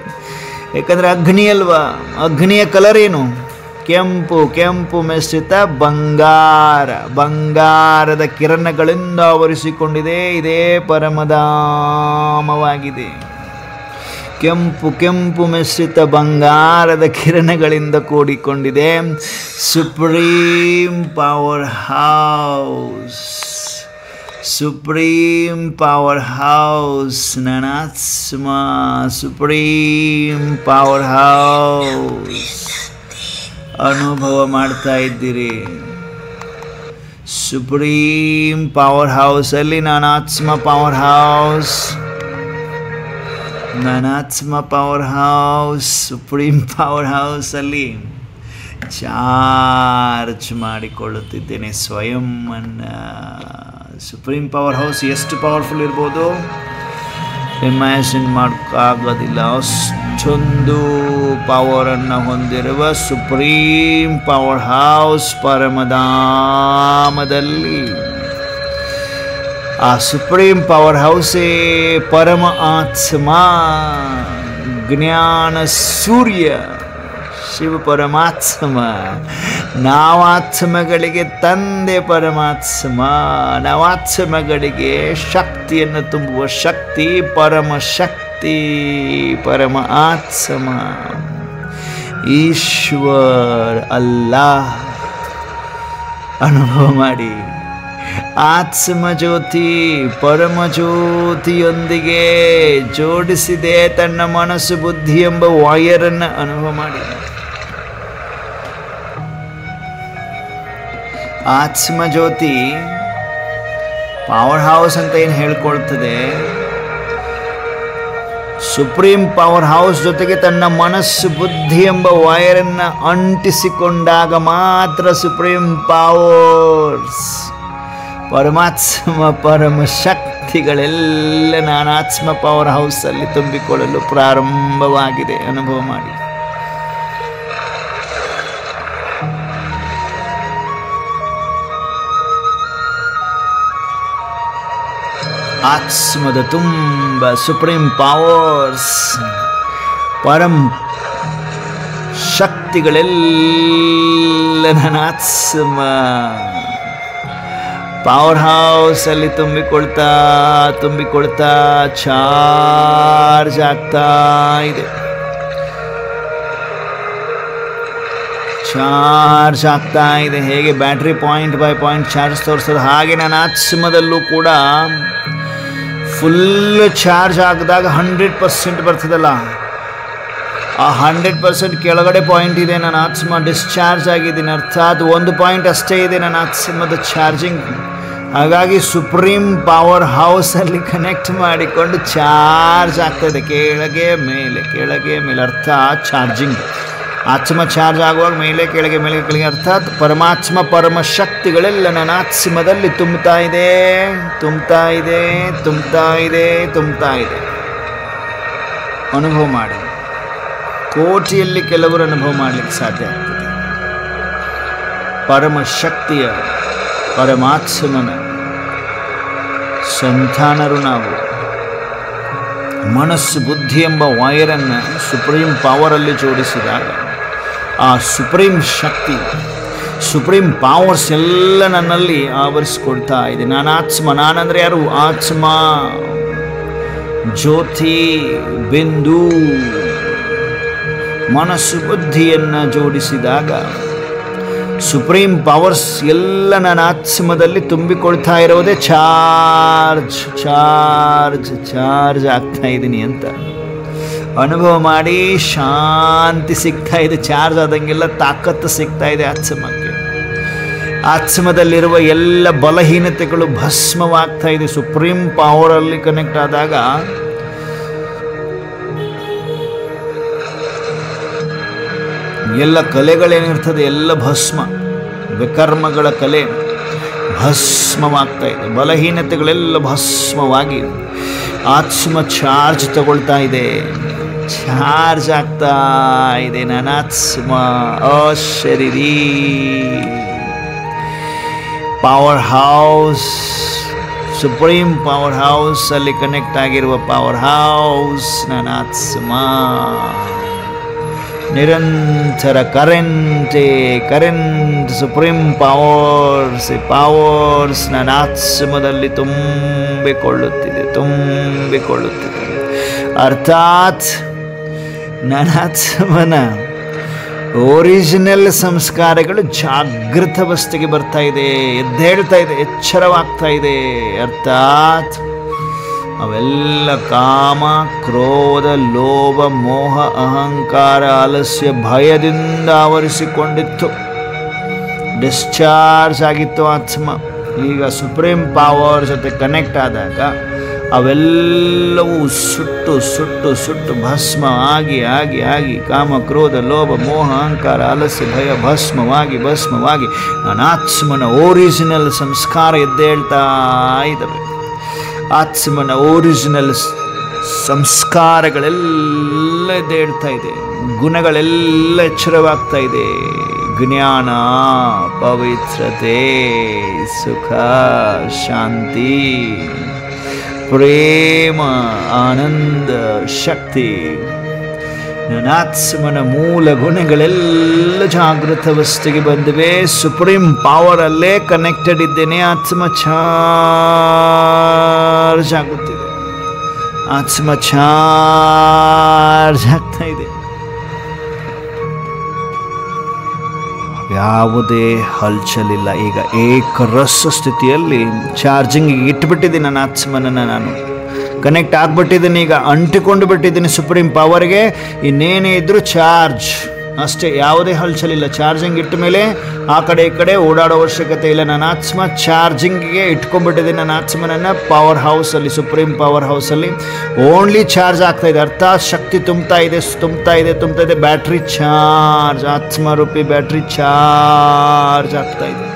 ಯಾಕಂದರೆ ಅಗ್ನಿ ಅಲ್ವಾ. ಅಗ್ನಿಯ ಕಲರ್ ಏನು? ಕೆಂಪು ಮಿಶ್ರಿತ ಬಂಗಾರದ ಕಿರಣಗಳಿಂದ ಆವರಿಸಿಕೊಂಡಿದೆ. ಇದೇ ಪರಮಧಾಮವಾಗಿದೆ. ಕೆಂಪು ಕೆಂಪು ಮಿಶ್ರಿತ ಬಂಗಾರದ ಕಿರಣಗಳಿಂದ ಕೂಡಿಕೊಂಡಿದೆ. Supreme power house, supreme power house ನನಾತ್ಮ, ಸುಪ್ರೀಂ ಪವರ್ ಹೌಸ್ ಅನುಭವ ಮಾಡ್ತಾ ಇದ್ದೀರಿ. ಸುಪ್ರೀಂ ಪವರ್ ಹೌಸಲ್ಲಿ ನಾನಾತ್ಮ ಪವರ್ ಹೌಸ್, ನಾನಾತ್ಮ ಪವರ್ ಹೌಸ್, ಸುಪ್ರೀಂ ಪವರ್ ಹೌಸಲ್ಲಿ ಚಾರ್ಜ್ ಮಾಡಿಕೊಳ್ಳುತ್ತಿದ್ದೇನೆ ಸ್ವಯಂ ಅನ್ನ. ಸುಪ್ರೀಂ ಪವರ್ ಹೌಸ್ ಎಷ್ಟು ಪವರ್ಫುಲ್ ಇರ್ಬೋದು ಇಮ್ಯಾಜಿನ್ ಮಾಡೋಕ್ಕಾಗೋದಿಲ್ಲ. ಅಷ್ಟೊಂದು ಪವರನ್ನು ಹೊಂದಿರುವ ಸುಪ್ರೀಂ ಪವರ್ ಹೌಸ್ ಪರಮಧಾಮದಲ್ಲಿ. ಆ ಸುಪ್ರೀಂ ಪವರ್ ಹೌಸೇ ಪರಮ ಆತ್ಮ, ಜ್ಞಾನ ಸೂರ್ಯ, ಶಿವ ಪರಮಾತ್ಮ. ನಾವಾತ್ಮಗಳಿಗೆ ತಂದೆ ಪರಮಾತ್ಮ, ನಾವಾತ್ಮಗಳಿಗೆ ಶಕ್ತಿಯನ್ನು ತುಂಬುವ ಶಕ್ತಿ ಪರಮ ಶಕ್ತಿ, ಪರಮ ಆತ್ಮ ಈಶ್ವರ್ ಅಲ್ಲಾಹ್ ಅನುಭವ ಮಾಡಿ. ಆತ್ಮ ಜ್ಯೋತಿ ಪರಮ ಜ್ಯೋತಿಯೊಂದಿಗೆ ಜೋಡಿಸಿದೆ ತನ್ನ ಮನಸ್ಸು ಬುದ್ಧಿ ಎಂಬ ವಾಯರನ್ನು ಅನುಭವ ಮಾಡಿ. ಆತ್ಮ ಜ್ಯೋತಿ ಪವರ್ ಹೌಸ್ ಅಂತ ಏನು ಹೇಳ್ಕೊಳ್ತದೆ, ಸುಪ್ರೀಂ ಪವರ್ ಹೌಸ್ ಜೊತೆಗೆ ತನ್ನ ಮನಸ್ಸು ಬುದ್ಧಿ ಎಂಬ ವಾಯರನ್ನು ಅಂಟಿಸಿಕೊಂಡಾಗ ಮಾತ್ರ ಸುಪ್ರೀಂ ಪವರ್ಸ್ ಪರಮಾತ್ಮ ಪರಮ ಶಕ್ತಿಗಳೆಲ್ಲ ನಾನಾತ್ಮ ಪವರ್ ಹೌಸಲ್ಲಿ ತುಂಬಿಕೊಳ್ಳಲು ಪ್ರಾರಂಭವಾಗಿದೆ. ಅನುಭವ ಮಾಡಿ. ಆತ್ಮದ ತುಂಬ ಸುಪ್ರೀಂ ಪವರ್ಸ್ ಪರಂ ಶಕ್ತಿಗಳೆಲ್ಲ ನಾನಾತ್ಮ ಪವರ್ ಹೌಸಲ್ಲಿ ತುಂಬಿಕೊಳ್ತಾ ಚಾರ್ಜ್ ಆಗ್ತಾ ಇದೆ. ಚಾರ್ಜ್ ಆಗ್ತಾ ಇದೆ. ಹೇಗೆ battery point by point charge ತೋರಿಸೋದು ಹಾಗೆ ನನ್ನ ಆತ್ಮದಲ್ಲೂ ಕೂಡ ಫುಲ್ ಚಾರ್ಜ್ ಆಗಿದಾಗ 100% ಬರ್ತದಲ್ಲ, ಆ 100% ಕೆಳಗಡೆ ಪಾಯಿಂಟ್ ಇದೆ. ನನ್ನ ಆತ್ಮ ಡಿಸ್ಚಾರ್ಜ್ ಆಗಿದ್ದೀನಿ, ಅರ್ಥಾತ್ 1 ಪಾಯಿಂಟ್ ಅಷ್ಟೇ ಇದೆ ನನ್ನ ಆತ್ಮದ ಚಾರ್ಜಿಂಗ್. ಹಾಗಾಗಿ ಸುಪ್ರೀಂ ಪವರ್ ಹೌಸಲ್ಲಿ ಕನೆಕ್ಟ್ ಮಾಡಿಕೊಂಡು ಚಾರ್ಜ್ ಆಗ್ತಾಯಿದೆ, ಕೆಳಗೆ ಮೇಲೆ ಕೆಳಗೆ ಮೇಲೆ, ಅರ್ಥಾತ್ ಚಾರ್ಜಿಂಗ್. ಆತ್ಮ ಚಾರ್ಜ್ ಆಗುವಾಗ ಮೇಲೆ ಕೆಳಗೆ ಅರ್ಥಾತ್ ಪರಮಾತ್ಮ ಪರಮ ಶಕ್ತಿಗಳೆಲ್ಲ ನನ್ನ ಆತ್ಮದಲ್ಲಿ ತುಂಬ್ತಾ ಇದೆ. ಅನುಭವ ಮಾಡಿ. ಕೋಟಿಯಲ್ಲಿ ಕೆಲವರು ಅನುಭವ ಮಾಡಲಿಕ್ಕೆ ಸಾಧ್ಯ ಆಗ್ತದೆ. ಪರಮ ಶಕ್ತಿಯ ಪರಮಾತ್ಮನ ಸಂತಾನರು ನಾವು. ಮನಸ್ಸು ಬುದ್ಧಿ ಎಂಬ ವಾಯರನ್ನು ಸುಪ್ರೀಂ ಪವರಲ್ಲಿ ಜೋಡಿಸಿದಾಗ ಆ ಸುಪ್ರೀಂ ಶಕ್ತಿ ಸುಪ್ರೀಂ ಪವರ್ಸ್ ಎಲ್ಲ ನನ್ನಲ್ಲಿ ಆವರಿಸ್ಕೊಳ್ತಾ ಇದೆ. ನಾನಾತ್ಮ, ನಾನಂದರೆ ಯಾರು? ಆತ್ಮ, ಜ್ಯೋತಿ, ಬಿಂದು. ಮನಸ್ಸು ಬುದ್ಧಿಯನ್ನು ಜೋಡಿಸಿದಾಗ ಸುಪ್ರೀಂ ಪವರ್ಸ್ ಎಲ್ಲ ನನ್ನ ಆತ್ಮದಲ್ಲಿ ತುಂಬಿಕೊಳ್ತಾ ಇರೋದೇ ಚಾರ್ಜ್ ಆಗ್ತಾ ಇದ್ದೀನಿ ಅಂತ ಅನುಭವ ಮಾಡಿ. ಶಾಂತಿ ಸಿಗ್ತಾ ಇದೆ. ಚಾರ್ಜ್ ಆದಂಗೆಲ್ಲ ತಾಕತ್ತು ಸಿಗ್ತಾ ಇದೆ ಆತ್ಮಕ್ಕೆ. ಆತ್ಮದಲ್ಲಿರುವ ಎಲ್ಲ ಬಲಹೀನತೆಗಳು ಭಸ್ಮವಾಗ್ತಾ ಇದೆ. ಸುಪ್ರೀಂ ಪವರಲ್ಲಿ ಕನೆಕ್ಟ್ ಆದಾಗ ಎಲ್ಲ ಕಲೆಗಳೇನಿರ್ತದೆ ಎಲ್ಲ ಭಸ್ಮ, ವಿಕರ್ಮಗಳ ಕಲೆ ಭಸ್ಮವಾಗ್ತಾ ಇದೆ. ಬಲಹೀನತೆಗಳೆಲ್ಲ ಭಸ್ಮವಾಗಿ ಆತ್ಮ ಚಾರ್ಜ್ ತಗೊಳ್ತಾ ಇದೆ, ಚಾರ್ಜ್ ಆಗ್ತಾ ಇದೆ. ನಾನಾತ್ಮ ಅಶರೀರಿ power house, supreme power house ಅಲ್ಲಿ ಕನೆಕ್ಟ್ ಆಗಿರುವ ಪವರ್ ಹೌಸ್ ನಾನಾತ್ಮ. ನಿರಂತರ ಕರೆಂಟ್ ಸುಪ್ರೀಂ ಪವರ್ಸ್ ನನ್ನ ಆತ್ಮದಲ್ಲಿ ತುಂಬಿಕೊಳ್ಳುತ್ತಿದೆ. ಅರ್ಥಾತ್ ನನಾತ್ಮನ ಒರಿಜಿನಲ್ ಸಂಸ್ಕಾರಗಳು ಜಾಗೃತ ಅವಸ್ಥೆಗೆ ಬರ್ತಾ ಇದೆ, ಎದ್ದೇಳ್ತಾ ಇದೆ, ಎಚ್ಚರವಾಗ್ತಾ ಇದೆ. ಅರ್ಥಾತ್ ಅವೆಲ್ಲ ಕಾಮ, ಕ್ರೋಧ, ಲೋಭ, ಮೋಹ, ಅಹಂಕಾರ, ಆಲಸ್ಯ, ಭಯದಿಂದ ಆವರಿಸಿಕೊಂಡಿತ್ತು. ಡಿಸ್ಚಾರ್ಜ್ ಆಗಿತ್ತು ಆತ್ಮ. ಈಗ ಸುಪ್ರೀಂ ಪವರ್ ಜೊತೆ ಕನೆಕ್ಟ್ ಆದಾಗ ಅವೆಲ್ಲವೂ ಸುಟ್ಟು ಸುಟ್ಟು ಸುಟ್ಟು ಭಸ್ಮ ಆಗಿ ಆಗಿ ಆಗಿ ಕಾಮ, ಕ್ರೋಧ, ಲೋಭ, ಮೋಹ, ಅಹಂಕಾರ, ಆಲಸ್ಯ, ಭಯ ಭಸ್ಮವಾಗಿ ಭಸ್ಮವಾಗಿ ಅನಾತ್ಮನ ಒರಿಜಿನಲ್ ಸಂಸ್ಕಾರ ಎದ್ದೇಳ್ತಾ ಇದ್ದಾವೆ. ಆತ್ಮನ ಒರಿಜಿನಲ್ ಸಂಸ್ಕಾರಗಳೆಲ್ಲ ಎದ್ದೇಳ್ತಾ ಇದೆ, ಗುಣಗಳೆಲ್ಲ ಎಚ್ಚರವಾಗ್ತಾ ಇದೆ. ಜ್ಞಾನ, ಪವಿತ್ರತೆ, ಸುಖ, ಶಾಂತಿ, ಪ್ರೇಮ, ಆನಂದ, ಶಕ್ತಿ, ನನಾತ್ಮನ ಮೂಲ ಗುಣಗಳೆಲ್ಲ ಜಾಗೃತ ಅವಸ್ಥೆಗೆ ಬಂದಿವೆ. ಸುಪ್ರೀಂ ಪವರ್ ಅಲ್ಲೇ ಕನೆಕ್ಟೆಡ್ ಇದ್ದೇನೆ. ಆತ್ಮ ಚಾರ್ಜ್ ಆಗುತ್ತಿದೆ, ಆತ್ಮ ಚಾರ್ಜ್ ಆಗ್ತಾ ಇದೆ. ಯಾವುದೇ ಹಲ್ಚಲಿಲ್ಲ. ಈಗ ಏಕರಸ ಸ್ಥಿತಿಯಲ್ಲಿ ಚಾರ್ಜಿಂಗ್ ಇಟ್ಬಿಟ್ಟಿದ್ದೀನಿ. ನನ್ನ ಆತ್ಮನನ್ನು ನಾನು ಕನೆಕ್ಟ್ ಆಗಿಬಿಟ್ಟಿದ್ದೀನಿ. ಈಗ ಅಂಟಿಕೊಂಡು ಬಿಟ್ಟಿದ್ದೀನಿ ಸುಪ್ರೀಂ ಪವರ್ಗೆ. ಇನ್ನೇನೇ ಇದ್ರೂ ಚಾರ್ಜ್ ಅಷ್ಟೇ, ಯಾವುದೇ ಹಲ್ಚಲಿಲ್ಲ. ಚಾರ್ಜಿಂಗ್ ಇಟ್ಟ ಮೇಲೆ ಆ ಕಡೆ ಈ ಕಡೆ ಓಡಾಡೋ ಅವಶ್ಯಕತೆ ಇಲ್ಲ. ನನ್ನ ಆತ್ಮ ಚಾರ್ಜಿಂಗಿಗೆ ಇಟ್ಕೊಂಡ್ಬಿಟ್ಟಿದ್ದೀನಿ. ನನ್ನ ಆತ್ಮನನ್ನು ಪವರ್ ಹೌಸಲ್ಲಿ, ಸುಪ್ರೀಂ ಪವರ್ ಹೌಸಲ್ಲಿ ಓನ್ಲಿ ಚಾರ್ಜ್ ಆಗ್ತಾ ಇದೆ. ಅರ್ಥಾತ್ ಶಕ್ತಿ ತುಂಬ್ತಾ ಇದೆ, ತುಂಬ್ತಾ ಇದೆ, ತುಂಬ್ತಾ ಇದೆ. ಬ್ಯಾಟ್ರಿ ಚಾರ್ಜ್, ಆತ್ಮರೂಪಿ ಬ್ಯಾಟ್ರಿ ಚಾರ್ಜ್ ಆಗ್ತಾ ಇದೆ.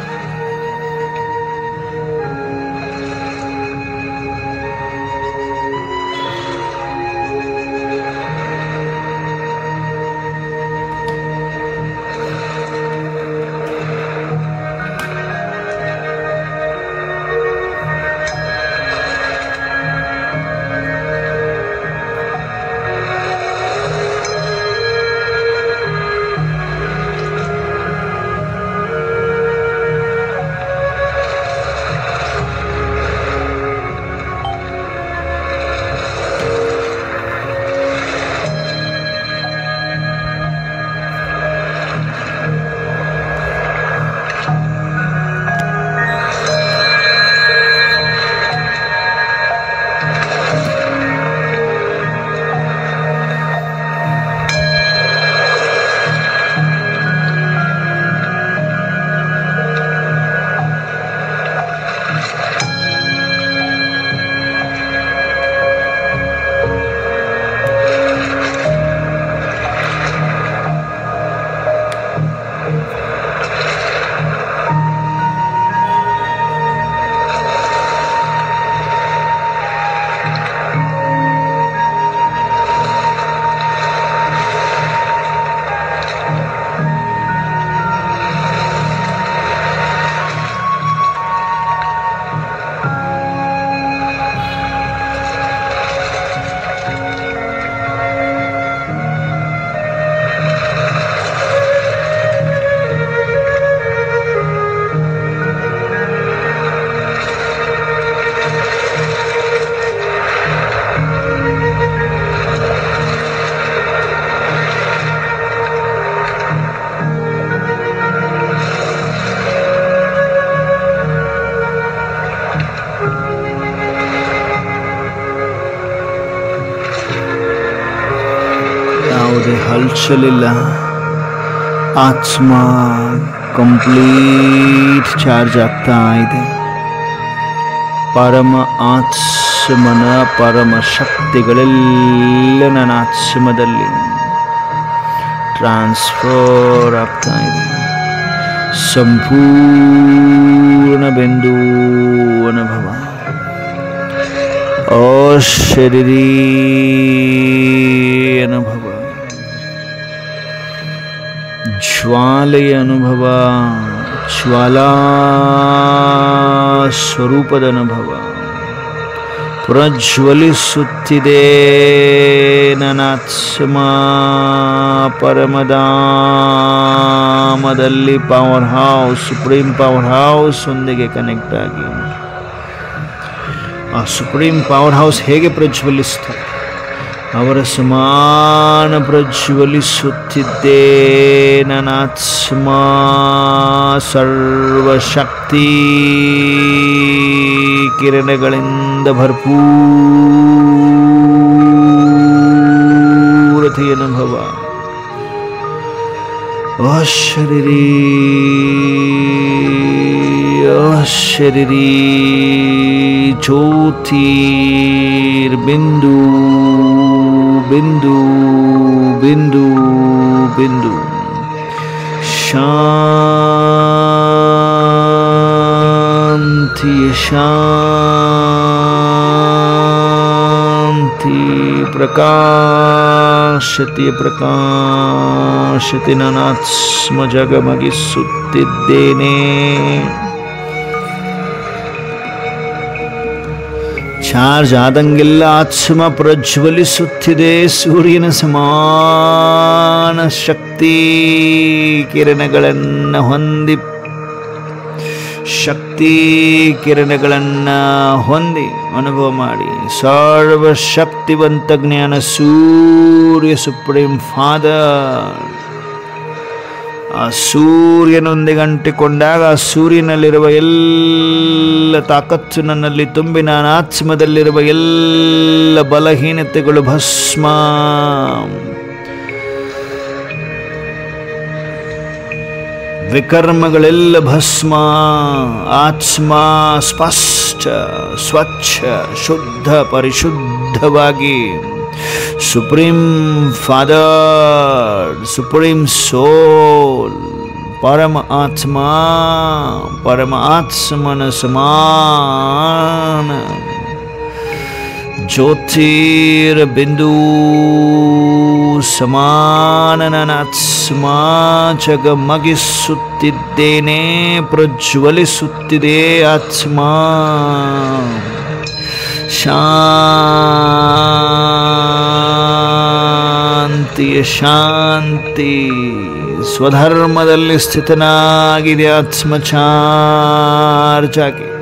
ಹಲ್ಚಲಿಲ್ಲ. ಆತ್ಮ ಕಂಪ್ಲೀಟ್ ಚಾರ್ಜ್ ಆಗ್ತಾ ಇದೆ. ಪರಮ ಆತ್ಮನ ಪರಮ ಶಕ್ತಿಗಳೆಲ್ಲ ನನ್ನ ಆತ್ಮದಲ್ಲಿ ಟ್ರಾನ್ಸ್ಫರ್ ಆಗ್ತಾ ಇದೆ. ಸಂಪೂರ್ಣ ಬಿಂದು ಅನುಭವ. ಅಶರೀರಿ ಅನುಭವ, ಜ್ವಾಲೆಯ ಅನುಭವ, ಜ್ವಾಲಾ ಸ್ವರೂಪದ ಅನುಭವ ಪ್ರಜ್ವಲಿಸುತ್ತಿದೆ. ನನ್ನ ಆತ್ಮ ಪರಮಧಾಮದಲ್ಲಿ power house, supreme power house ಒಂದಿಗೆ ಕನೆಕ್ಟ್ ಆಗಿ ಆ ಸುಪ್ರೀಂ ಪವರ್ ಹೌಸ್ ಹೇಗೆ ಪ್ರಜ್ವಲಿಸ್ತಾರೆ? ಅವರ ಸಮಾನ ಪ್ರಜ್ವಲಿಸುತ್ತಿದ್ದೆ. ನನಾತ್ಮ ಸರ್ವಶಕ್ತಿ ಕಿರಣಗಳಿಂದ ಭರ್ಪೂರತೆಯ ಅನುಭವ. ಶರೀರೀ ಶರೀರೀ ಜ್ಯೋತಿರ್ಬಿಂದು ಬಿಂದು ಬಿಂದು ಬಿಂದು ಶಾಂತಿ ಶಾಂತಿ ಪ್ರಕಾಶತೆ ಪ್ರಕಾಶತೆ. ನಾನಾತ್ಮ ಜಗಮಗಿಸುತ್ತಿದ್ದೇನೆ. ಚಾರ್ಜ್ ಆದಂಗೆಲ್ಲ ಆತ್ಮ ಪ್ರಜ್ವಲಿಸುತ್ತಿದೆ. ಸೂರ್ಯನ ಸಮಾನ ಶಕ್ತಿ ಕಿರಣಗಳನ್ನು ಹೊಂದಿ ಶಕ್ತಿ ಕಿರಣಗಳನ್ನು ಹೊಂದಿ ಅನುಭವ ಮಾಡಿ. ಸರ್ವಶಕ್ತಿವಂತ ಜ್ಞಾನ ಸೂರ್ಯ ಸುಪ್ರೀಂ ಫಾದರ್. ಆ ಸೂರ್ಯನೊಂದಿಗೆ ಅಂಟಿಕೊಂಡಾಗ ಆ ಸೂರ್ಯನಲ್ಲಿರುವ ಎಲ್ಲ ತಾಕತ್ತು ನನ್ನಲ್ಲಿ ತುಂಬಿ ನಾನು ಆತ್ಮದಲ್ಲಿರುವ ಎಲ್ಲ ಬಲಹೀನತೆಗಳು ಭಸ್ಮ. ವಿಕರ್ಮಗಳೆಲ್ಲ ಭಸ್ಮ. ಆತ್ಮ ಸ್ಪಷ್ಟ ಸ್ವಚ್ಛ ಶುದ್ಧ ಪರಿಶುದ್ಧವಾಗಿ ಸುಪ್ರೀಂ ಫಾದರ್ ಸುಪ್ರೀಂ ಸೋಲ್ ಪರಮ ಆತ್ಮ ಪರಮ ಆತ್ಮನ ಸಮಾನ ಜ್ಯೋತಿರ್ಬಿಂದು ಸಮಾನ ನನಾತ್ಮ ಜಗಮಗಿಸುತ್ತಿದ್ದೇನೆ. ಪ್ರಜ್ವಲಿಸುತ್ತಿದೆ ಆತ್ಮ. ಶಾಂತಿ ಶಾಂತಿ. ಸ್ವಧರ್ಮದಲ್ಲಿ ಸ್ಥಿತನಾಗಿದೆ ಆತ್ಮ ಚಾರ್ಜ್ ಆಗಿ.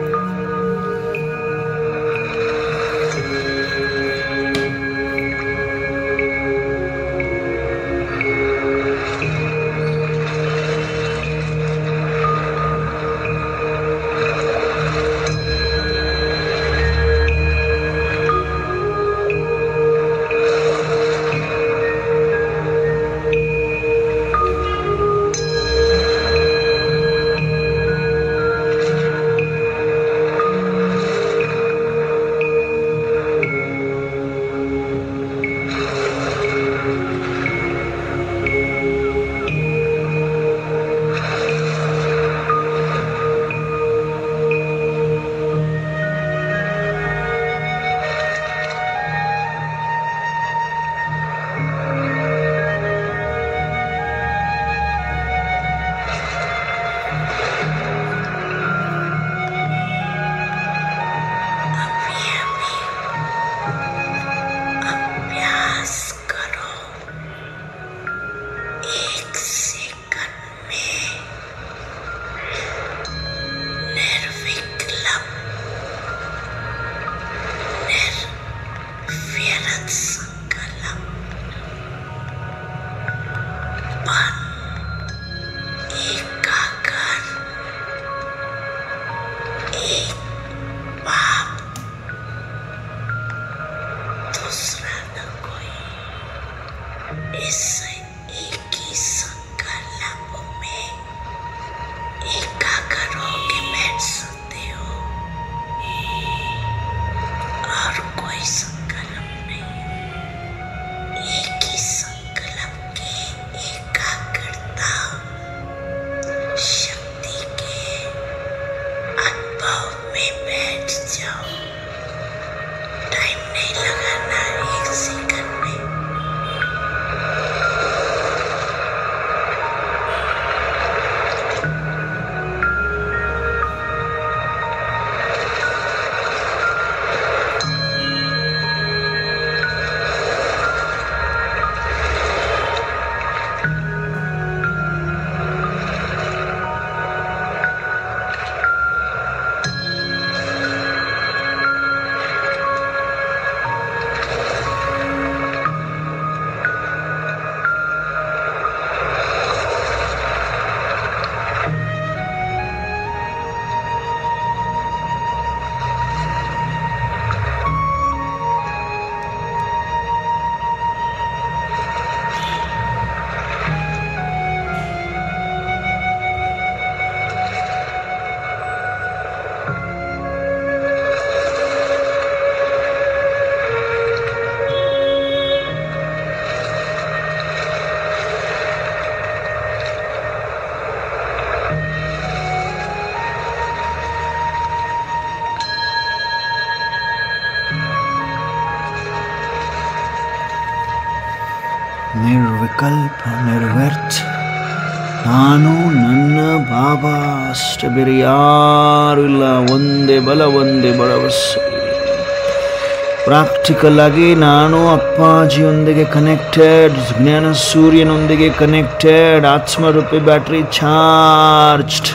ನಿರ್ವಿಕಲ್ಪ ನಿರ್ವ್ಯರ್ಥ. ನಾನು ನನ್ನ ಬಾಬಾ ಅಷ್ಟೇ, ಬೇರೆ ಯಾರೂ ಇಲ್ಲ. ಒಂದೇ ಬಲ ಒಂದೇ ಭರವಸೆ. ಪ್ರಾಕ್ಟಿಕಲ್ ಆಗಿ ನಾನು ಅಪ್ಪಾಜಿಯೊಂದಿಗೆ ಕನೆಕ್ಟೆಡ್, ಜ್ಞಾನ ಸೂರ್ಯನೊಂದಿಗೆ ಕನೆಕ್ಟೆಡ್, ಆತ್ಮರೂಪಿ ಬ್ಯಾಟ್ರಿ ಚಾರ್ಜ್ಡ್.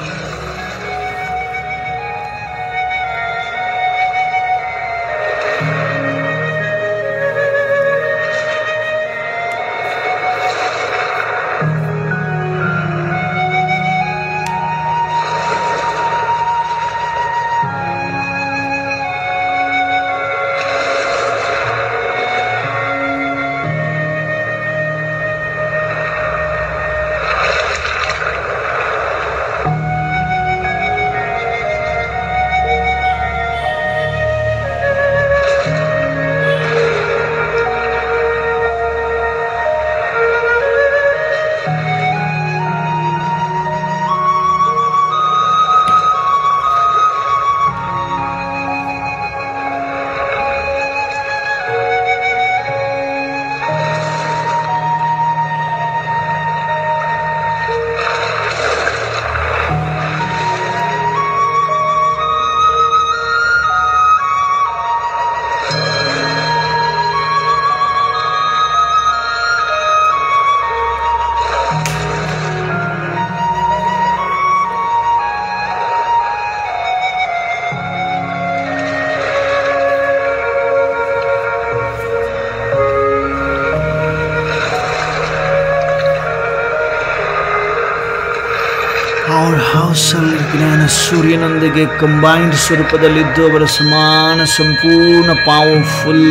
ಹೌಸಲ್ಲಿ ಜ್ಞಾನ ಸೂರ್ಯನೊಂದಿಗೆ ಕಂಬೈನ್ಡ್ ಸ್ವರೂಪದಲ್ಲಿದ್ದು ಅವರ ಸಮಾನ ಸಂಪೂರ್ಣ ಪವರ್ಫುಲ್,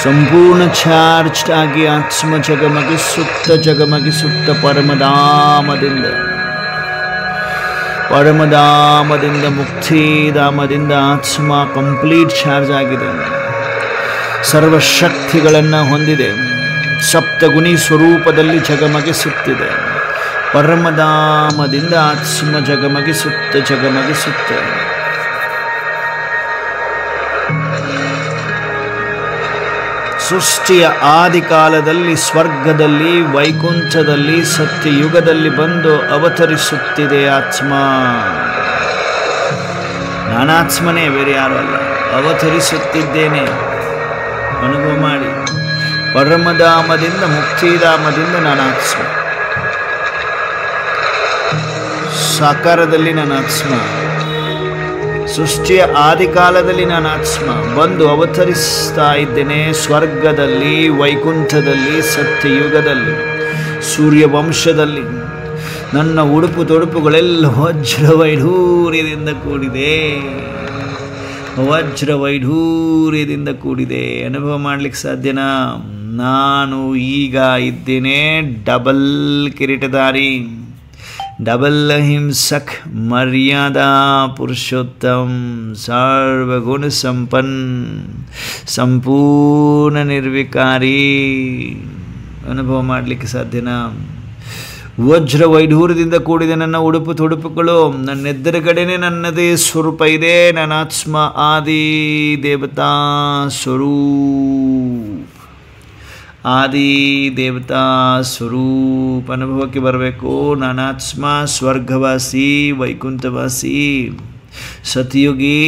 ಸಂಪೂರ್ಣ ಚಾರ್ಜ್ಡ್ ಆಗಿ ಆತ್ಮ ಜಗಮಗಿಸುತ್ತ ಪರಮಧಾಮದಿಂದ ಮುಕ್ತಿಧಾಮದಿಂದ ಆತ್ಮ ಕಂಪ್ಲೀಟ್ ಚಾರ್ಜ್ ಆಗಿದೆ, ಸರ್ವಶಕ್ತಿಗಳನ್ನು ಹೊಂದಿದೆ, ಸಪ್ತಗುಣಿ ಸ್ವರೂಪದಲ್ಲಿ ಜಗಮಗಿಸುತ್ತಿದೆ. ಪರಮಧಾಮದಿಂದ ಆತ್ಮ ಜಗಮಗಿಸುತ್ತ ಸೃಷ್ಟಿಯ ಆದಿಕಾಲದಲ್ಲಿ ಸ್ವರ್ಗದಲ್ಲಿ ವೈಕುಂಠದಲ್ಲಿ ಸತ್ಯಯುಗದಲ್ಲಿ ಬಂದು ಅವತರಿಸುತ್ತಿದೆ ಆತ್ಮ. ನಾನಾತ್ಮನೇ, ಬೇರೆ ಯಾರು ಅಲ್ಲ. ಅವತರಿಸುತ್ತಿದ್ದೇನೆ, ಅನುಭವ ಮಾಡಿ. ಪರಮಧಾಮದಿಂದ ಮುಕ್ತಿಧಾಮದಿಂದ ನಾನಾತ್ಮ, ಸಾಕಾರದಲ್ಲಿ ನನ್ನ ಆತ್ಮ, ಸೃಷ್ಟಿಯ ಆದಿಕಾಲದಲ್ಲಿ ನಾನು ಆತ್ಮ ಬಂದು ಅವತರಿಸ್ತಾ ಇದ್ದೇನೆ. ಸ್ವರ್ಗದಲ್ಲಿ ವೈಕುಂಠದಲ್ಲಿ ಸತ್ಯಯುಗದಲ್ಲಿ ಸೂರ್ಯವಂಶದಲ್ಲಿ ನನ್ನ ಉಡುಪು ತೊಡುಪುಗಳೆಲ್ಲ ವಜ್ರವೈಢೂರ್ಯದಿಂದ ಕೂಡಿದೆ. ಅನುಭವ ಮಾಡ್ಲಿಕ್ಕೆ ಸಾಧ್ಯನಾ? ನಾನು ಈಗ ಇದ್ದೇನೆ ಡಬಲ್ ಕಿರೀಟಧಾರಿ, ಡಬಲ್ ಅಹಿಂಸಕ್, ಮರ್ಯಾದಾ ಪುರುಷೋತ್ತಮ್, ಸರ್ವಗುಣ ಸಂಪನ್, ಸಂಪೂರ್ಣ ನಿರ್ವಿಕಾರಿ. ಅನುಭವ ಮಾಡಲಿಕ್ಕೆ ಸಾಧ್ಯನಾ? ವಜ್ರ ವೈಢೂರ್ಯದಿಂದ ಕೂಡಿದ ನನ್ನ ಉಡುಪು ತೊಡುಪುಗಳು, ನನ್ನೆದುರುಗಡೆನೆ ನನ್ನದೇ ಸ್ವರೂಪ ಇದೆ. ನನ್ನ ಆತ್ಮ ಆದಿ ದೇವತಾ ಸ್ವರೂಪ, ಆದಿ ದೇವತಾ ಸ್ವರೂಪ ಅನುಭವಕ್ಕೆ ಬರಬೇಕು. ನಾನಾತ್ಮ ಸ್ವರ್ಗವಾಸಿ, ವೈಕುಂಠವಾಸಿ, ಸತಿಯುಗಿ,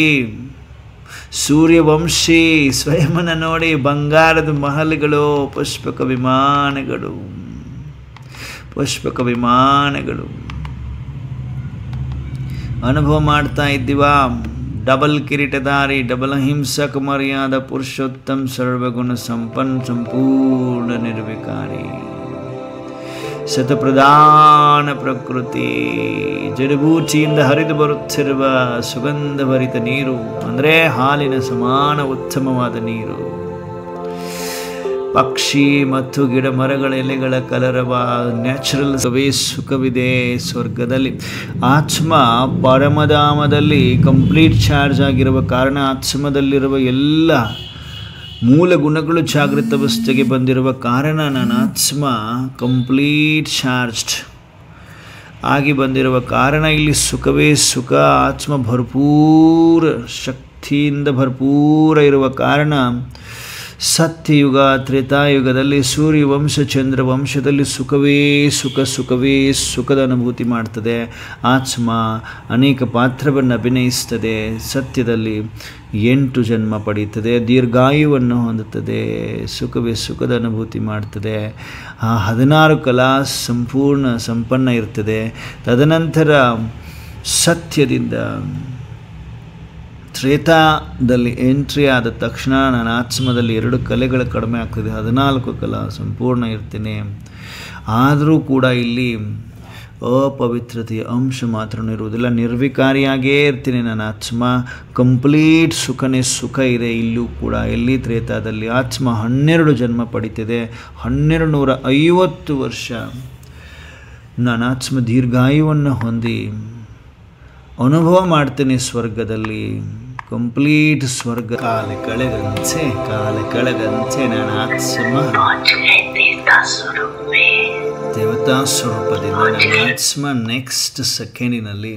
ಸೂರ್ಯವಂಶಿ. ಸ್ವಯಂನ ನೋಡಿ, ಬಂಗಾರದ ಮಹಲ್ಗಳು, ಪುಷ್ಪಕ ವಿಮಾನಗಳು ಅನುಭವ ಮಾಡ್ತಾ ಇದ್ದೀವಾ? ಡಬಲ್ ಕಿರೀಟಧಾರಿ, ಡಬಲ್ ಅಹಿಂಸಕ, ಮರ್ಯಾದ ಪುರುಷೋತ್ತಮ್, ಸರ್ವಗುಣ ಸಂಪನ್, ಸಂಪೂರ್ಣ ನಿರ್ವಿಕಾರಿ, ಶತಪ್ರಧಾನ ಪ್ರಕೃತಿ. ಜಡಬೂಚಿಯಿಂದ ಹರಿದು ಬರುತ್ತಿರುವ ಸುಗಂಧಭರಿತ ನೀರು, ಅಂದರೆ ಹಾಲಿನ ಸಮಾನ ಉತ್ತಮವಾದ ನೀರು. ಪಕ್ಷಿ ಮತ್ತು ಗಿಡ ಮರಗಳ ಎಲೆಗಳ ಕಲರವ, ನ್ಯಾಚುರಲ್ ಸುಖವಿದೆ ಸ್ವರ್ಗದಲ್ಲಿ. ಆತ್ಮ ಪರಮಧಾಮದಲ್ಲಿ ಕಂಪ್ಲೀಟ್ ಚಾರ್ಜ್ ಆಗಿರುವ ಕಾರಣ ಆತ್ಮದಲ್ಲಿರುವ ಎಲ್ಲ ಮೂಲ ಗುಣಗಳು ಜಾಗೃತ ಅವಸ್ಥೆಗೆ ಬಂದಿರುವ ಕಾರಣ ನನ್ನ ಆತ್ಮ ಕಂಪ್ಲೀಟ್ ಚಾರ್ಜ್ಡ್ ಆಗಿ ಬಂದಿರುವ ಕಾರಣ ಇಲ್ಲಿ ಸುಖವೇ ಸುಖ. ಆತ್ಮ ಭರ್ಪೂರ ಶಕ್ತಿಯಿಂದ ಭರ್ಪೂರ ಇರುವ ಕಾರಣ ಸತ್ಯಯುಗ ತ್ರೇತಾಯುಗದಲ್ಲಿ ಸೂರ್ಯವಂಶ ಚಂದ್ರವಂಶದಲ್ಲಿ ಸುಖವೇ ಸುಖದ ಅನುಭೂತಿ ಮಾಡ್ತದೆ. ಆತ್ಮ ಅನೇಕ ಪಾತ್ರವನ್ನು ಅಭಿನಯಿಸ್ತದೆ. ಸತ್ಯದಲ್ಲಿ 8 ಜನ್ಮ ಪಡೀತದೆ, ದೀರ್ಘಾಯುವನ್ನು ಹೊಂದುತ್ತದೆ, ಸುಖವೇ ಸುಖದ ಅನುಭೂತಿ ಮಾಡ್ತದೆ. 16 ಕಲಾ ಸಂಪನ್ನ ಇರ್ತದೆ. ತದನಂತರ ಸತ್ಯದಿಂದ ತ್ರೇತಾದಲ್ಲಿ ಎಂಟ್ರಿ ಆದ ತಕ್ಷಣ ನನ್ನ ಆತ್ಮದಲ್ಲಿ 2 ಕಲೆಗಳು ಕಡಿಮೆ ಆಗ್ತದೆ, 14 ಕಲಾ ಸಂಪೂರ್ಣ ಇರ್ತೇನೆ. ಆದರೂ ಕೂಡ ಇಲ್ಲಿ ಅಪವಿತ್ರತೆಯ ಅಂಶ ಮಾತ್ರ ಇರುವುದಿಲ್ಲ, ನಿರ್ವಿಕಾರಿಯಾಗೇ ಇರ್ತೀನಿ. ನನ್ನ ಆತ್ಮ ಕಂಪ್ಲೀಟ್ ಸುಖ ಇದೆ. ಇಲ್ಲೂ ಕೂಡ ಎಲ್ಲಿ ತ್ರೇತಾದಲ್ಲಿ ಆತ್ಮ 12 ಜನ್ಮ ಪಡೀತಿದೆ. 1250 ವರ್ಷ ನನ್ನ ಆತ್ಮ ದೀರ್ಘಾಯುವನ್ನು ಹೊಂದಿ ಅನುಭವ ಮಾಡ್ತೇನೆ ಸ್ವರ್ಗದಲ್ಲಿ. ಕಂಪ್ಲೀಟ್ ಸ್ವರ್ಗ. ಕಾಲ ಕಳೆದಂತೆ ನನ್ನ ಆತ್ಮ ದೇವತಾ ಸ್ವರೂಪದಿಂದ ನನ್ನ ಆತ್ಮ ನೆಕ್ಸ್ಟ್ ಸೆಕೆಂಡಿನಲ್ಲಿ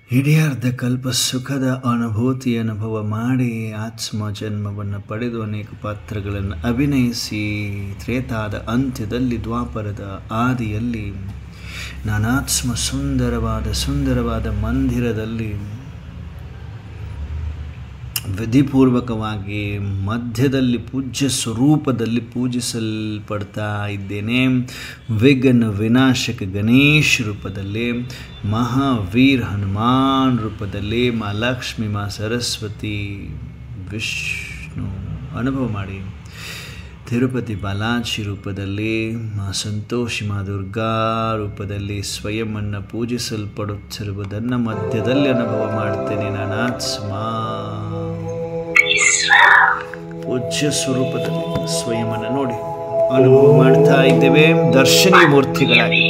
ಇಡೀ ಅರ್ಧ ಕಲ್ಪ ಸುಖದ ಅನುಭವ ಮಾಡಿ ಆತ್ಮ ಜನ್ಮವನ್ನು ಪಡೆದು ಅನೇಕ ಪಾತ್ರಗಳನ್ನು ಅಭಿನಯಿಸಿ ತ್ರೇತಾದ ಅಂತ್ಯದಲ್ಲಿ ದ್ವಾಪರದ ಆದಿಯಲ್ಲಿ ನನ್ನ ಆತ್ಮ ಸುಂದರವಾದ ಮಂದಿರದಲ್ಲಿ ವಿಧಿಪೂರ್ವಕವಾಗಿ ಮಧ್ಯದಲ್ಲಿ ಪೂಜ್ಯ ಸ್ವರೂಪದಲ್ಲಿ ಪೂಜಿಸಲ್ಪಡ್ತಾ ಇದ್ದೇನೆ. ವಿಘ್ನ ವಿನಾಶಕ ಗಣೇಶ್ ರೂಪದಲ್ಲಿ, ಮಹಾವೀರ್ ಹನುಮಾನ್ ರೂಪದಲ್ಲಿ, ಮಾ ಲಕ್ಷ್ಮಿ, ಮಾ ಸರಸ್ವತಿ, ವಿಷ್ಣು ಅನುಭವ ಮಾಡಿ. ತಿರುಪತಿ ಬಾಲಾಜಿ ರೂಪದಲ್ಲಿ, ಮಾ ಸಂತೋಷಿ, ಮಾ ದುರ್ಗಾ ರೂಪದಲ್ಲಿ ಸ್ವಯಂವನ್ನು ಪೂಜಿಸಲ್ಪಡುತ್ತಿರುವುದನ್ನು ಮಧ್ಯದಲ್ಲಿ ಅನುಭವ ಮಾಡ್ತೇನೆ. ನಾನು ಆತ್ಮ ಪೂಜ್ಯ ಸ್ವರೂಪದಲ್ಲಿ ಸ್ವಯಂವನ್ನು ನೋಡಿ ಅನುಭವ ಮಾಡ್ತಾ ಇದ್ದೇವೆ. ದರ್ಶನೀಯ ಮೂರ್ತಿಗಳಾಗಿ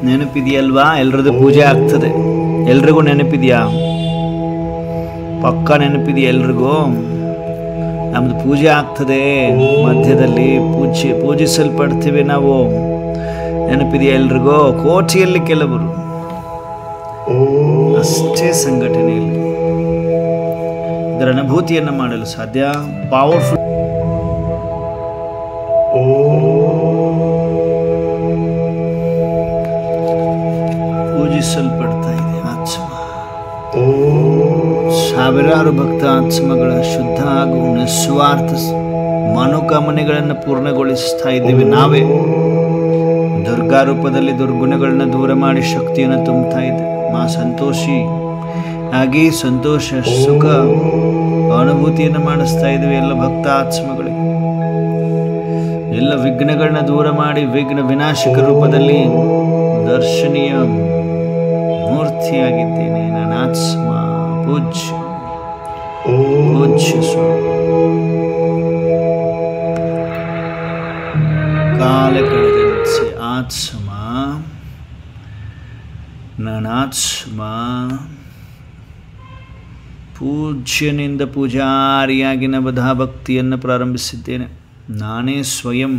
ನೆನಪಿದೆಯಲ್ವಾ? ಎಲ್ರದ್ದು ಪೂಜೆ ಆಗ್ತದೆ. ಎಲ್ರಿಗೂ ನೆನಪಿದೆಯಾ? ಪಕ್ಕ ನೆನಪಿದೆಯಾ ಎಲ್ರಿಗೂ? ನಮ್ದು ಪೂಜೆ ಆಗ್ತದೆ, ಮಧ್ಯದಲ್ಲಿ ಪೂಜಿಸಲ್ಪಡ್ತೀವಿ ನಾವು. ನೆನಪಿದೆಯಾ ಎಲ್ರಿಗೂ? ಕೋಟಿಯಲ್ಲಿ ಕೆಲವರು ಅಷ್ಟೇ ಸಂಘಟನೆಯಲ್ಲಿ ಇದರ ಅನುಭೂತಿಯನ್ನು ಮಾಡಲು ಸಾಧ್ಯ. ಪವರ್ಫುಲ್ ಪೂಜಿಸಲ್ಪಡ್ತಾ ಇದೆ ಆತ್ಮ. ಸಾವಿರಾರು ಭಕ್ತ ಆತ್ಮಗಳ ಶುದ್ಧ ಹಾಗೂ ನಿಸ್ವಾರ್ಥ ಮನೋಕಾಮನೆಗಳನ್ನು ಪೂರ್ಣಗೊಳಿಸ್ತಾ ಇದ್ದೀವಿ ನಾವೇ. ದುರ್ಗಾ ರೂಪದಲ್ಲಿ ದುರ್ಗುಣಗಳನ್ನ ದೂರ ಮಾಡಿ ಶಕ್ತಿಯನ್ನು ತುಂಬುತ್ತಾ ಇದ್ದೇವೆ. ಮಾ ಸಂತೋಷಿ ಹಾಗೆ ಸಂತೋಷ ಸುಖ ಅನುಭೂತಿಯನ್ನು ಮಾಡಿಸ್ತಾ ಇದ್ದೀವಿ ಎಲ್ಲ ಭಕ್ತ ಆತ್ಮಗಳಿಗೆ. ಎಲ್ಲ ವಿಘ್ನಗಳನ್ನ ದೂರ ಮಾಡಿ ವಿಘ್ನ ವಿನಾಶಕ ರೂಪದಲ್ಲಿ ದರ್ಶನೀಯ ಮೂರ್ತಿಯಾಗಿದ್ದೇನೆ. ನನ್ನ ಆತ್ಮ ಪೂಜ್ಯ ಕಾಲ ಕಳೆದಂತೆ ಆತ್ಮ ನನ್ನ ಆತ್ಮ ಪೂಜ್ಯನಿಂದ ಪೂಜಾರಿಯಾಗಿ ನವಧಾ ಭಕ್ತಿಯನ್ನು ಪ್ರಾರಂಭಿಸಿದ್ದೇನೆ. ನಾನೇ ಸ್ವಯಂ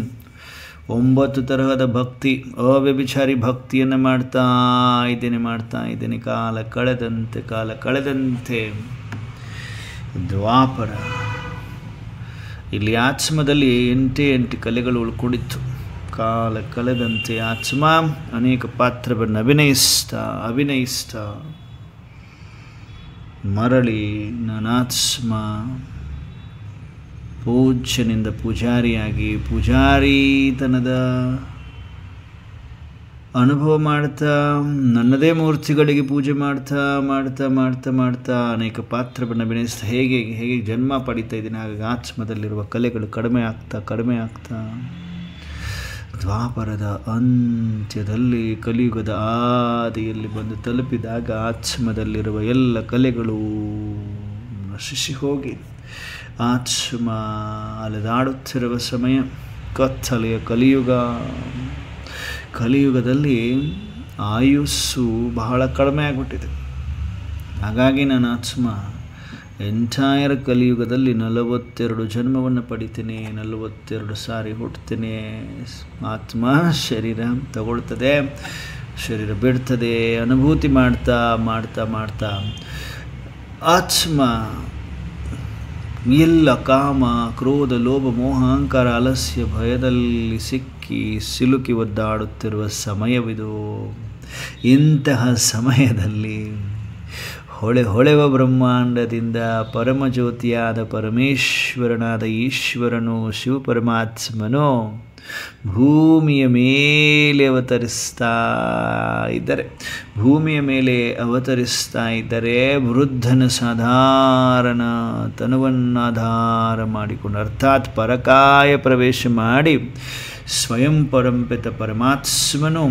9 ತರಹದ ಭಕ್ತಿ ಅವ್ಯಭಿಚಾರಿ ಭಕ್ತಿಯನ್ನು ಮಾಡ್ತಾ ಇದ್ದೇನೆ. ಕಾಲ ಕಳೆದಂತೆ ದ್ವಾಪರ ಇಲ್ಲಿ ಆತ್ಮದಲ್ಲಿ 8 ಕಲೆಗಳು ಉಳ್ಕೊಂಡಿತ್ತು. ಕಾಲ ಕಳೆದಂತೆ ಆತ್ಮ ಅನೇಕ ಪಾತ್ರವನ್ನು ಅಭಿನಯಿಸ್ತಾ ಮರಳಿ ನಾನಾತ್ಮ ಪೂಜ್ಯನಿಂದ ಪೂಜಾರಿಯಾಗಿ ಪೂಜಾರಿತನದ ಅನುಭವ ಮಾಡ್ತಾ ನನ್ನದೇ ಮೂರ್ತಿಗಳಿಗೆ ಪೂಜೆ ಮಾಡ್ತಾ ಅನೇಕ ಪಾತ್ರವನ್ನು ಅಭಿನಯಿಸ್ತಾ ಹೇಗೆ ಜನ್ಮ ಪಡೀತಾ ಇದ್ದೀನಿ. ಹಾಗಾಗಿ ಆತ್ಮದಲ್ಲಿರುವ ಕಲೆಗಳು ಕಡಿಮೆ ಆಗ್ತಾ ದ್ವಾಪರದ ಅಂತ್ಯದಲ್ಲಿ ಕಲಿಯುಗದ ಆದಿಯಲ್ಲಿ ಬಂದು ತಲುಪಿದಾಗ ಆತ್ಮದಲ್ಲಿರುವ ಎಲ್ಲ ಕಲೆಗಳು ನಶಿಸಿ ಹೋಗಿ ಆತ್ಮ ಅಲೆದಾಡುತ್ತಿರುವ ಸಮಯ ಕತ್ತಲೆಯ ಕಲಿಯುಗದಲ್ಲಿ ಆಯುಸ್ಸು ಬಹಳ ಕಡಿಮೆ ಆಗಿಬಿಟ್ಟಿದೆ. ಹಾಗಾಗಿ ನನ್ನ ಆತ್ಮ ಎಂಟೈರ್ ಕಲಿಯುಗದಲ್ಲಿ 42 ಜನ್ಮವನ್ನು ಪಡಿತೇನೆ, 42 ಸಾರಿ ಹುಟ್ಟುತ್ತೇನೆ. ಆತ್ಮ ಶರೀರ ತಗೊಳ್ತದೆ, ಶರೀರ ಬಿಡ್ತದೆ, ಅನುಭೂತಿ ಮಾಡ್ತಾ ಮಾಡ್ತಾ ಮಾಡ್ತಾ ಆತ್ಮ ಎಲ್ಲ ಕಾಮ, ಕ್ರೋಧ, ಲೋಭ, ಮೋಹ, ಅಹಂಕಾರ, ಆಲಸ್ಯ, ಭಯದಲ್ಲಿ ಸಿಲುಕಿ ಒದ್ದಾಡುತ್ತಿರುವ ಸಮಯವಿದು. ಇಂತಹ ಸಮಯದಲ್ಲಿ ಹೊಳೆವ ಬ್ರಹ್ಮಾಂಡದಿಂದ ಪರಮಜ್ಯೋತಿಯಾದ ಪರಮೇಶ್ವರನಾದ ಈಶ್ವರನು ಶಿವಪರಮಾತ್ಮನು ಭೂಮಿಯ ಮೇಲೆ ಅವತರಿಸ್ತಾ ಇದ್ದರೆ ವೃದ್ಧನ ಸಾಧಾರಣ ತನುವನ್ನಾಧಾರ ಮಾಡಿಕೊಂಡು, ಅರ್ಥಾತ್ ಪರಕಾಯ ಪ್ರವೇಶ ಮಾಡಿ ಸ್ವಯಂ ಪರಂಪಿತ ಪರಮಾತ್ಮನು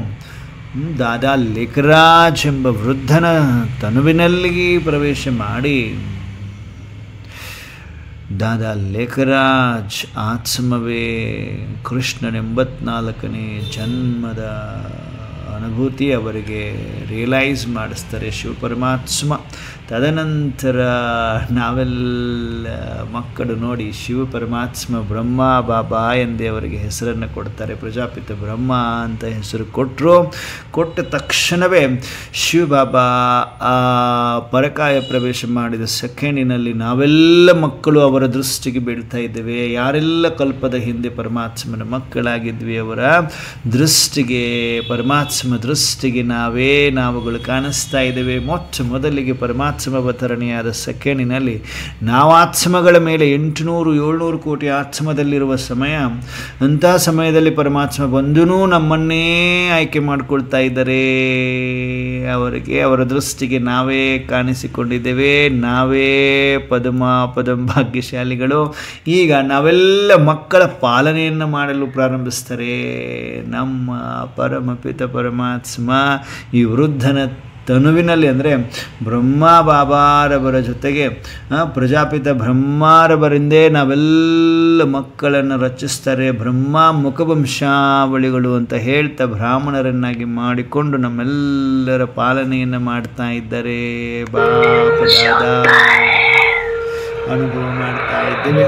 ದಾದಾ ಲೇಖರಾಜ್ ಎಂಬ ವೃದ್ಧನ ತನುವಿನಲ್ಲಿ ಪ್ರವೇಶ ಮಾಡಿ, ದಾದಾ ಲೇಖರಾಜ್ ಆತ್ಮವೇ ಕೃಷ್ಣನ 84ನೇ ಜನ್ಮದ ಅನುಭೂತಿ ಅವರಿಗೆ ರಿಯಲೈಸ್ ಮಾಡಿಸ್ತಾರೆ ಶಿವಪರಮಾತ್ಮ. ತದನಂತರ ನಾವೆಲ್ಲ ಮಕ್ಕಳು ನೋಡಿ ಶಿವಪರಮಾತ್ಮ ಬ್ರಹ್ಮ ಬಾಬಾ ಎಂದೇ ಅವರಿಗೆ ಹೆಸರನ್ನು ಕೊಡ್ತಾರೆ. ಪ್ರಜಾಪಿತ ಬ್ರಹ್ಮ ಅಂತ ಹೆಸರು ಕೊಟ್ಟ ತಕ್ಷಣವೇ ಶಿವಬಾಬಾ ಪರಕಾಯ ಪ್ರವೇಶ ಮಾಡಿದ ಸೆಕೆಂಡಿನಲ್ಲಿ ನಾವೆಲ್ಲ ಮಕ್ಕಳು ಅವರ ದೃಷ್ಟಿಗೆ ಬೀಳ್ತಾ ಇದ್ದೇವೆ. ಯಾರೆಲ್ಲ ಕಲ್ಪದ ಹಿಂದೆ ಪರಮಾತ್ಮನ ಮಕ್ಕಳಾಗಿದ್ವಿ ಅವರ ದೃಷ್ಟಿಗೆ, ಪರಮಾತ್ಮ ದೃಷ್ಟಿಗೆ ನಾವುಗಳು ಕಾಣಿಸ್ತಾ ಇದ್ದೇವೆ. ಮೊದಲಿಗೆ ಪರಮಾತ್ಮ ಅವತರಣೆಯಾದ ಸೆಕೆಂಡಿನಲ್ಲಿ ನಾವು ಆತ್ಮಗಳ ಮೇಲೆ 800-700 ಕೋಟಿ ಆತ್ಮದಲ್ಲಿರುವ ಸಮಯ. ಅಂತಹ ಸಮಯದಲ್ಲಿ ಪರಮಾತ್ಮ ಬಂದೂ ನಮ್ಮನ್ನೇ ಆಯ್ಕೆ ಮಾಡಿಕೊಳ್ತಾ ಇದ್ದಾರೆ. ಅವರ ದೃಷ್ಟಿಗೆ ನಾವೇ ಕಾಣಿಸಿಕೊಂಡಿದ್ದೇವೆ, ನಾವೇ ಪದಮ ಭಾಗ್ಯಶಾಲಿಗಳು. ಈಗ ನಾವೆಲ್ಲ ಮಕ್ಕಳ ಪಾಲನೆಯನ್ನು ಮಾಡಲು ಪ್ರಾರಂಭಿಸ್ತಾರೆ. ನಮ್ಮ ಪರಮಪಿತ ಪರಮಾತ್ಮ ಈ ವೃದ್ಧನ ತನುವಿನಲ್ಲಿ, ಅಂದರೆ ಬ್ರಹ್ಮ ಬಾಬಾರವರ ಜೊತೆಗೆ ಪ್ರಜಾಪಿತ ಬ್ರಹ್ಮಾರವರಿಂದೇ ನಾವೆಲ್ಲ ಮಕ್ಕಳನ್ನು ರಚಿಸ್ತಾರೆ. ಬ್ರಹ್ಮ ಮುಖವಂಶಾವಳಿಗಳು ಅಂತ ಹೇಳ್ತಾ ಬ್ರಾಹ್ಮಣರನ್ನಾಗಿ ಮಾಡಿಕೊಂಡು ನಮ್ಮೆಲ್ಲರ ಪಾಲನೆಯನ್ನು ಮಾಡ್ತಾ ಇದ್ದಾರೆ. ಬಾಪದಾದ ಅನುಭವ ಮಾಡ್ತಾ ಇದ್ದೇವೆ.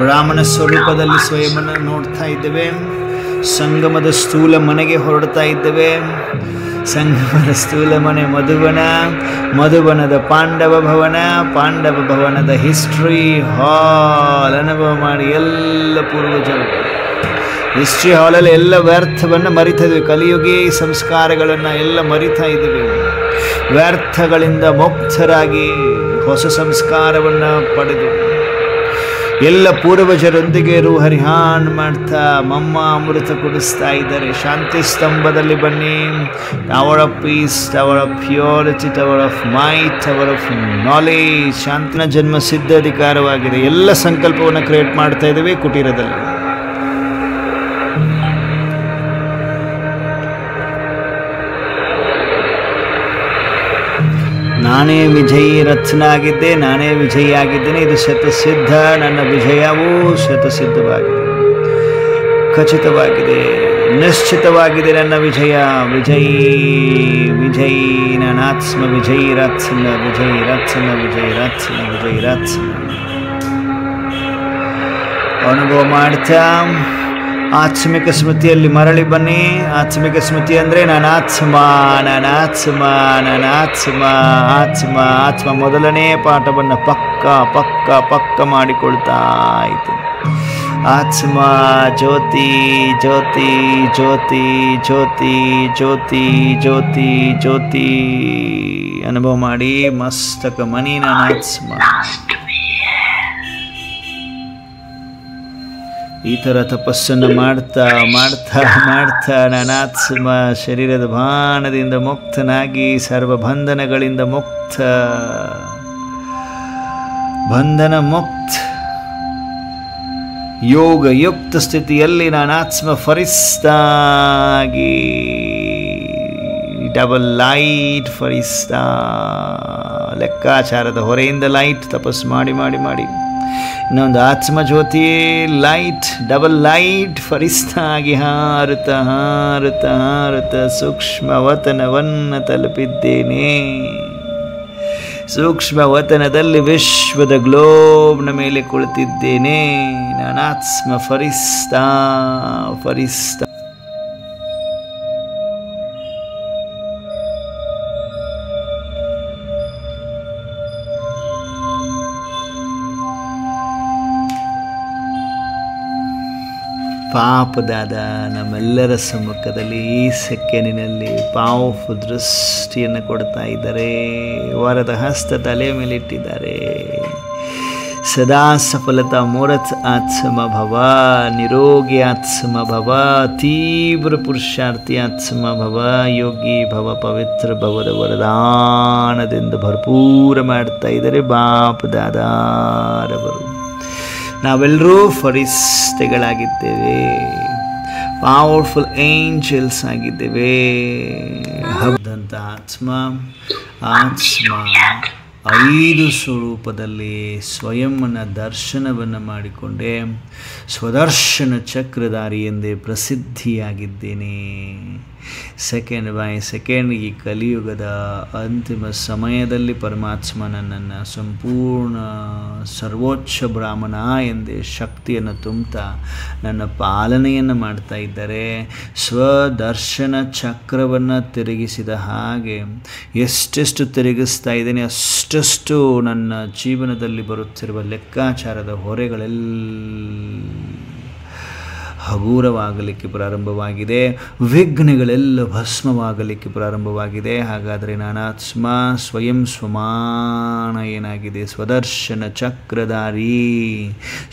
ಬ್ರಾಹ್ಮಣ ಸ್ವರೂಪದಲ್ಲಿ ಸ್ವಯಂವನ್ನು ನೋಡ್ತಾ ಇದ್ದೇವೆ. ಸಂಗಮದ ಸ್ಥೂಲ ಮನೆಗೆ ಹೊರಡ್ತಾ ಇದ್ದೇವೆ. ಸಂಗಮದ ಸ್ಥೂಲ ಮನೆ ಮಧುವನದ ಪಾಂಡವ ಭವನದ ಹಿಸ್ಟ್ರಿ ಹಾಲ್ ಅನುಭವ ಮಾಡಿ ಎಲ್ಲ ಪೂರ್ವಜರು ಹಿಸ್ಟ್ರಿ ಹಾಲಲ್ಲಿ ಎಲ್ಲ ವ್ಯರ್ಥವನ್ನು ಮರಿತಾ ಇದ್ವಿ. ಕಲಿಯುಗಿ ಸಂಸ್ಕಾರಗಳನ್ನು ಎಲ್ಲ ಮರಿತಾ ಇದ್ದೀವಿ. ವ್ಯರ್ಥಗಳಿಂದ ಮುಕ್ತರಾಗಿ ಹೊಸ ಸಂಸ್ಕಾರವನ್ನು ಪಡೆದು ಎಲ್ಲ ಪೂರ್ವಜರೊಂದಿಗೆ ಹರಿಹಾನ್ ಮಾಡ್ತಾ ಮಮ್ಮ ಅಮೃತ ಕುಡಿಸ್ತಾ ಇದ್ದಾರೆ. ಶಾಂತಿ ಸ್ತಂಭದಲ್ಲಿ ಬನ್ನಿ. Tower of peace, tower of purity, tower of might, tower of knowledge. ಶಾಂತಿನ ಜನ್ಮ ಸಿದ್ಧ ಅಧಿಕಾರವಾಗಿದೆ. ಎಲ್ಲ ಸಂಕಲ್ಪವನ್ನು ಕ್ರಿಯೇಟ್ ಮಾಡ್ತಾ ಇದ್ದೇವೆ ಕುಟೀರದಲ್ಲಿ. ನಾನೇ ವಿಜಯಿ ರತ್ನಾಗಿದ್ದೆ, ನಾನೇ ವಿಜಯಿಯಾಗಿದ್ದೇನೆ. ಇದು ಶತಸಿದ್ಧ. ನನ್ನ ವಿಜಯವೂ ಶತಸಿದ್ಧವಾಗಿದೆ, ಖಚಿತವಾಗಿದೆ, ನಿಶ್ಚಿತವಾಗಿದೆ. ನನ್ನ ವಿಜಯ ವಿಜಯಿ ನಾನಾತ್ಮ ವಿಜಯಿ ರತ್ನ ಅನುಭವ ಮಾಡ್ತಾ ಆತ್ಮಿಕ ಸ್ಮೃತಿಯಲ್ಲಿ ಮರಳಿ ಬನ್ನಿ. ಆತ್ಮಿಕ ಸ್ಮೃತಿ ಅಂದರೆ ನಾನಾತ್ಮ. ಮೊದಲನೇ ಪಾಠವನ್ನು ಪಕ್ಕ ಮಾಡಿಕೊಳ್ತಾ ಆಯಿತು. ಆತ್ಮ ಜ್ಯೋತಿ ಜ್ಯೋತಿ ಜ್ಯೋತಿ ಜ್ಯೋತಿ ಜ್ಯೋತಿ ಜ್ಯೋತಿ ಜ್ಯೋತಿ ಅನುಭವ ಮಾಡಿ. ಮಸ್ತಕ ಮನಿ ನಾನಾತ್ಮ. ಈ ಥರ ತಪಸ್ಸನ್ನು ಮಾಡ್ತಾ ನಾನಾತ್ಮ ಶರೀರದ ಭಾನದಿಂದ ಮುಕ್ತನಾಗಿ ಸರ್ವಬಂಧನಗಳಿಂದ ಬಂಧನ ಮುಕ್ತ ಯೋಗಯುಕ್ತ ಸ್ಥಿತಿಯಲ್ಲಿ ನಾನಾತ್ಮ ಫರಿಸ್ತಾಗಿ ಡಬಲ್ ಲೈಟ್ ಫರಿಸ್ತಾ ಲೆಕ್ಕಾಚಾರದ ಹೊರೆಯಿಂದ ಲೈಟ್ ತಪಸ್ಸು ಮಾಡಿ ಇನ್ನೊಂದು ಆತ್ಮಜ್ಯೋತಿ ಲೈಟ್, ಡಬಲ್ ಲೈಟ್ ಫರಿಸ್ತಾ ಆಗಿ ಹಾರುತ್ತಾ ಹಾರುತ್ತಾ ಹಾರುತ್ತಾ ಸೂಕ್ಷ್ಮವತನವನ್ನು ತಲುಪಿದ್ದೇನೆ. ಸೂಕ್ಷ್ಮವತನದಲ್ಲಿ ವಿಶ್ವದ ಗ್ಲೋಬ್ನ ಮೇಲೆ ಕುಳಿತಿದ್ದೇನೆ. ನಾನಾತ್ಮ ಫರಿಸ್ತಾ ಫರಿಸ್ತಾ ಪಾಪದಾದ ನಮ್ಮೆಲ್ಲರ ಸಮ್ಮುಖದಲ್ಲಿ ಈ ಸೆಕೆಂಡಿನಲ್ಲಿ ಪವರ್ಫುಲ್ ದೃಷ್ಟಿಯನ್ನು ಕೊಡ್ತಾ ಇದ್ದಾರೆ. ವರದ ಹಸ್ತ ತಲೆ ಮೇಲಿಟ್ಟಿದ್ದಾರೆ. ಸದಾ ಸಫಲತಾ ಮೂರತ್ ಆತ್ಮ ಭವ, ನಿರೋಗಿ ಆತ್ಮ ಭವ, ತೀವ್ರ ಪುರುಷಾರ್ಥಿ ಆತ್ಮ ಭವ, ಯೋಗಿ ಭವ, ಪವಿತ್ರ ಭವದ ವರದಾನದಿಂದ ಭರ್ಪೂರ ಮಾಡ್ತಾ ಇದ್ದಾರೆ ಬಾಪದಾದಾರವರು. ನಾವೆಲ್ಲರೂ ಫರಿಸ್ತೆಗಳಾಗಿದ್ದೇವೆ, ಪವರ್ಫುಲ್ ಏಂಜಲ್ಸ್ ಆಗಿದ್ದೇವೆ. ಹಬ್ಬದಂಥ ಆತ್ಮ 5 ಸ್ವರೂಪದಲ್ಲಿ ಸ್ವಯಂನ ದರ್ಶನವನ್ನು ಮಾಡಿಕೊಂಡೆ ಸ್ವದರ್ಶನ ಚಕ್ರಧಾರಿ ಎಂದೇ ಪ್ರಸಿದ್ಧಿಯಾಗಿದ್ದೇನೆ. ಸೆಕೆಂಡ್ ಬೈ ಸೆಕೆಂಡ್ ಈ ಕಲಿಯುಗದ ಅಂತಿಮ ಸಮಯದಲ್ಲಿ ಪರಮಾತ್ಮ ನನ್ನನ್ನು ಸಂಪೂರ್ಣ ಸರ್ವೋಚ್ಚ ಬ್ರಾಹ್ಮಣ ಎಂದೇ ಶಕ್ತಿಯನ್ನು ತುಂಬುತ್ತಾ ನನ್ನ ಪಾಲನೆಯನ್ನು ಮಾಡ್ತಾ ಇದ್ದಾರೆ. ಸ್ವದರ್ಶನ ಚಕ್ರವನ್ನು ತಿರುಗಿಸಿದ ಹಾಗೆ ಎಷ್ಟೆಷ್ಟು ತಿರುಗಿಸ್ತಾ ಇದ್ದೇನೆ ಅಷ್ಟಷ್ಟು ನನ್ನ ಜೀವನದಲ್ಲಿ ಬರುತ್ತಿರುವ ಲೆಕ್ಕಾಚಾರದ ಹೊರೆಗಳೆಲ್ಲ ಹಗೂರವಾಗಲಿಕ್ಕೆ ಪ್ರಾರಂಭವಾಗಿದೆ, ವಿಘ್ನಗಳೆಲ್ಲ ಭಸ್ಮವಾಗಲಿಕ್ಕೆ ಪ್ರಾರಂಭವಾಗಿದೆ. ಹಾಗಾದರೆ ನಾನಾತ್ಮ ಸ್ವಯಂ ಸ್ವಮಾನ ಏನಾಗಿದೆ? ಸ್ವದರ್ಶನ ಚಕ್ರಧಾರಿ,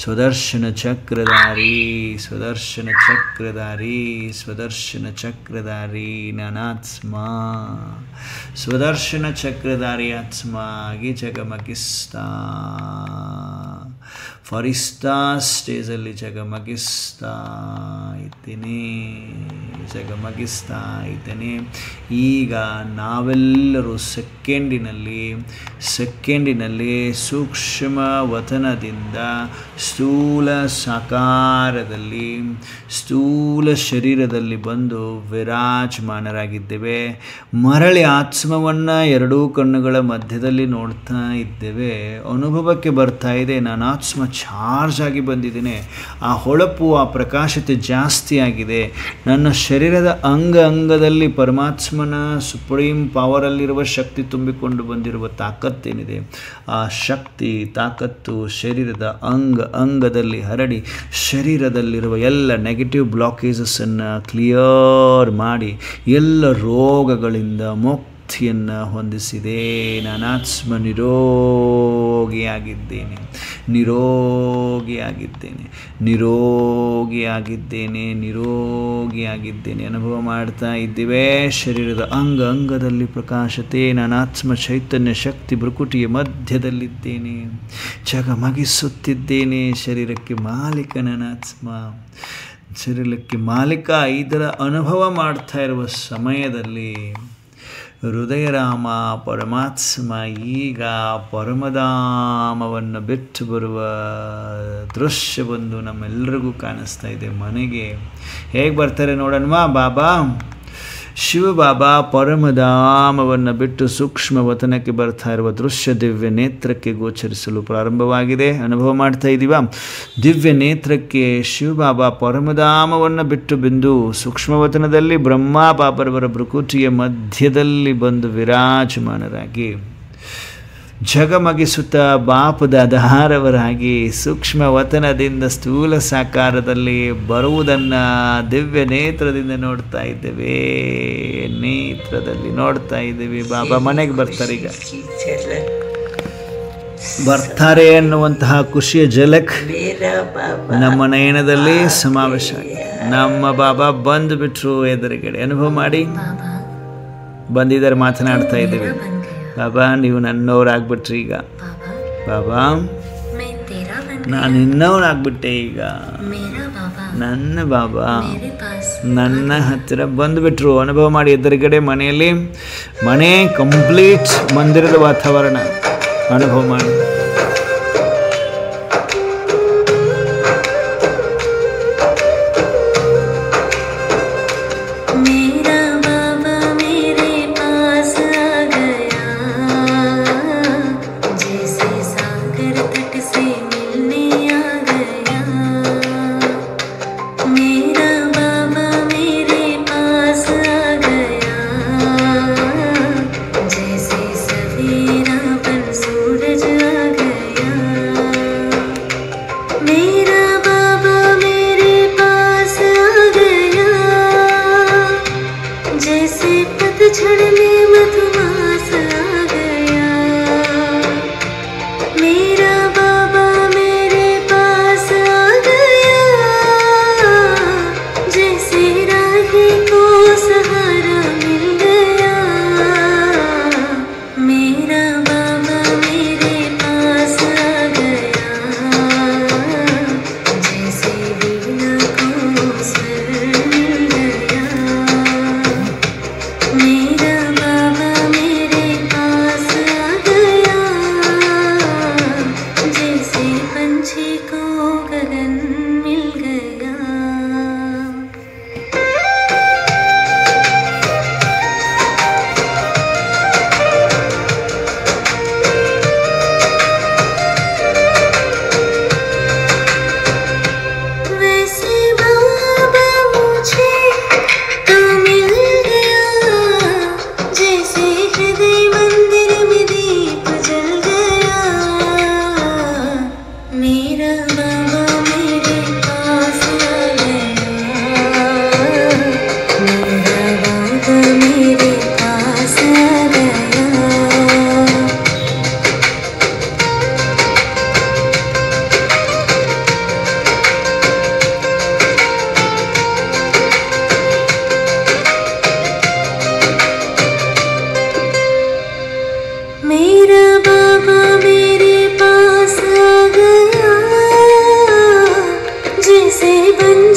ಸ್ವದರ್ಶನ ಚಕ್ರಧಾರಿ, ಸ್ವದರ್ಶನ ಚಕ್ರಧಾರಿ, ಸ್ವದರ್ಶನ ಚಕ್ರಧಾರಿ ನಾನಾತ್ಮ, ಸ್ವದರ್ಶನ ಚಕ್ರಧಾರಿ ಆತ್ಮ ಆಗಿ ಜಗಮಗಿಸ್ತಾ ಫರಿಸ್ತಾ ಸ್ಟೇಜಲ್ಲಿ ಜಗಮಗಿಸ್ತಾ ಇದ್ದೇನೆ, ಜಗಮಗಿಸ್ತಾ ಇದ್ದೇನೆ. ಈಗ ನಾವೆಲ್ಲರೂ ಸೆಕೆಂಡಿನಲ್ಲಿ ಸೂಕ್ಷ್ಮ ವತನದಿಂದ ಸ್ಥೂಲ ಸಾಕಾರದಲ್ಲಿ ಸ್ಥೂಲ ಶರೀರದಲ್ಲಿ ಬಂದು ವಿರಾಜಮಾನರಾಗಿದ್ದೇವೆ. ಮರಳಿ ಆತ್ಮವನ್ನು ಎರಡೂ ಕಣ್ಣುಗಳ ಮಧ್ಯದಲ್ಲಿ ನೋಡ್ತಾ ಇದ್ದೇವೆ. ಅನುಭವಕ್ಕೆ ಬರ್ತಾ ಇದೆ, ನಾನು ಆತ್ಮ ಚಾರ್ಜ್ ಆಗಿ ಬಂದಿದ್ದೇನೆ. ಆ ಹೊಳಪು, ಆ ಪ್ರಕಾಶತೆ ಜಾಸ್ತಿ ಆಗಿದೆ. ನನ್ನ ಶರೀರದ ಅಂಗದಲ್ಲಿ ಪರಮಾತ್ಮನ ಸುಪ್ರೀಂ ಪವರಲ್ಲಿರುವ ಶಕ್ತಿ ತುಂಬಿಕೊಂಡು ಬಂದಿರುವ ತಾಕತ್ತೇನಿದೆ, ಆ ಶಕ್ತಿ ತಾಕತ್ತು ಶರೀರದ ಅಂಗದಲ್ಲಿ ಹರಡಿ ಶರೀರದಲ್ಲಿರುವ ಎಲ್ಲ ನೆಗೆಟಿವ್ ಬ್ಲಾಕೇಜಸನ್ನು ಕ್ಲಿಯರ್ ಮಾಡಿ ಎಲ್ಲ ರೋಗಗಳಿಂದ ಮುಕ್ತಿಯನ್ನು ಹೊಂದಿಸಿದೆ. ನಾನಾತ್ಮ ನಿರೋಗಿಯಾಗಿದ್ದೇನೆ, ನಿರೋಗಿಯಾಗಿದ್ದೇನೆ, ನಿರೋಗಿಯಾಗಿದ್ದೇನೆ, ನಿರೋಗಿಯಾಗಿದ್ದೇನೆ. ಅನುಭವ ಮಾಡ್ತಾ ಇದ್ದೇವೆ. ಶರೀರದ ಅಂಗದಲ್ಲಿ ಪ್ರಕಾಶತೆ. ನಾನಾತ್ಮ ಚೈತನ್ಯ ಶಕ್ತಿ ಭ್ರುಕುಟಿಯ ಮಧ್ಯದಲ್ಲಿದ್ದೇನೆ, ಜಗಮಗಿಸುತ್ತಿದ್ದೇನೆ. ಶರೀರಕ್ಕೆ ಮಾಲೀಕ ನಾನಾತ್ಮ, ಶರೀರಕ್ಕೆ ಮಾಲೀಕ. ಇದರ ಅನುಭವ ಮಾಡ್ತಾ ಇರುವ ಸಮಯದಲ್ಲಿ ಹೃದಯರಾಮ ಪರಮಾತ್ಮ ಈಗ ಪರಮಧಾಮವನ್ನು ಬಿಟ್ಟು ಬರುವ ದೃಶ್ಯವೊಂದು ನಮ್ಮೆಲ್ಲರಿಗೂ ಕಾಣಿಸ್ತಾ ಇದೆ. ಮನೆಗೆ ಹೇಗೆ ಬರ್ತಾರೆ ನೋಡೋಣವಾ? ಬಾಬಾ ಶಿವಬಾಬಾ ಪರಮಧಾಮವನ್ನು ಬಿಟ್ಟು ಸೂಕ್ಷ್ಮ ವತನಕ್ಕೆ ಬರ್ತಾ ಇರುವ ದೃಶ್ಯ ದಿವ್ಯ ನೇತ್ರಕ್ಕೆ ಗೋಚರಿಸಲು ಪ್ರಾರಂಭವಾಗಿದೆ. ಅನುಭವ ಮಾಡ್ತಾ ಇದ್ದೀವ? ದಿವ್ಯ ನೇತ್ರಕ್ಕೆ ಶಿವಬಾಬಾ ಪರಮಧಾಮವನ್ನು ಬಿಟ್ಟು ಬಿಂದು ಸೂಕ್ಷ್ಮವತನದಲ್ಲಿ ಬ್ರಹ್ಮ ಬಾಬರವರ ಭ್ರುಕುಟಿಯ ಮಧ್ಯದಲ್ಲಿ ಬಂದು ವಿರಾಜಮಾನರಾಗಿ ಜಗಮಗಿಸುತ್ತಾ ಬಾಪದಾದಾರವರಾಗಿ ಸೂಕ್ಷ್ಮ ವತನದಿಂದ ಸ್ಥೂಲ ಸಾಕಾರದಲ್ಲಿ ಬರುವುದನ್ನು ದಿವ್ಯ ನೇತ್ರದಿಂದ ನೋಡ್ತಾ ಇದ್ದೇವೆ. ನೇತ್ರದಲ್ಲಿ ನೋಡ್ತಾ ಇದ್ದೇವೆ. ಬಾಬಾ ಮನೆಗೆ ಬರ್ತಾರೆ. ಈಗ ಬರ್ತಾರೆ ಅನ್ನುವಂತಹ ಖುಷಿಯ ಝಲಕ್ ನಮ್ಮ ನಯನದಲ್ಲಿ ಸಮಾವೇಶ ಆಗಿದೆ. ನಮ್ಮ ಬಾಬಾ ಬಂದು ಬಿಟ್ರು ಎದುರುಗಡೆ. ಅನುಭವ ಮಾಡಿ ಬಂದಿದ್ದಾರೆ, ಮಾತನಾಡ್ತಾ ಇದ್ದೇವೆ. ಬಾಬಾ ನೀವು ನನ್ನವರಾಗ್ಬಿಟ್ರಿ. ಈಗ ಬಾಬಾ ನಾನು ನಿನ್ನವನಾಗ್ಬಿಟ್ಟೆ. ಈಗ ನನ್ನ ಬಾಬಾ ನನ್ನ ಹತ್ತಿರ ಬಂದುಬಿಟ್ರು. ಅನುಭವ ಮಾಡಿ ಎದುರುಗಡೆ ಮನೆಯಲ್ಲಿ ಮನೆ ಕಂಪ್ಲೀಟ್ ಮಂದಿರದ ವಾತಾವರಣ ಅನುಭವ ಮಾಡಿ.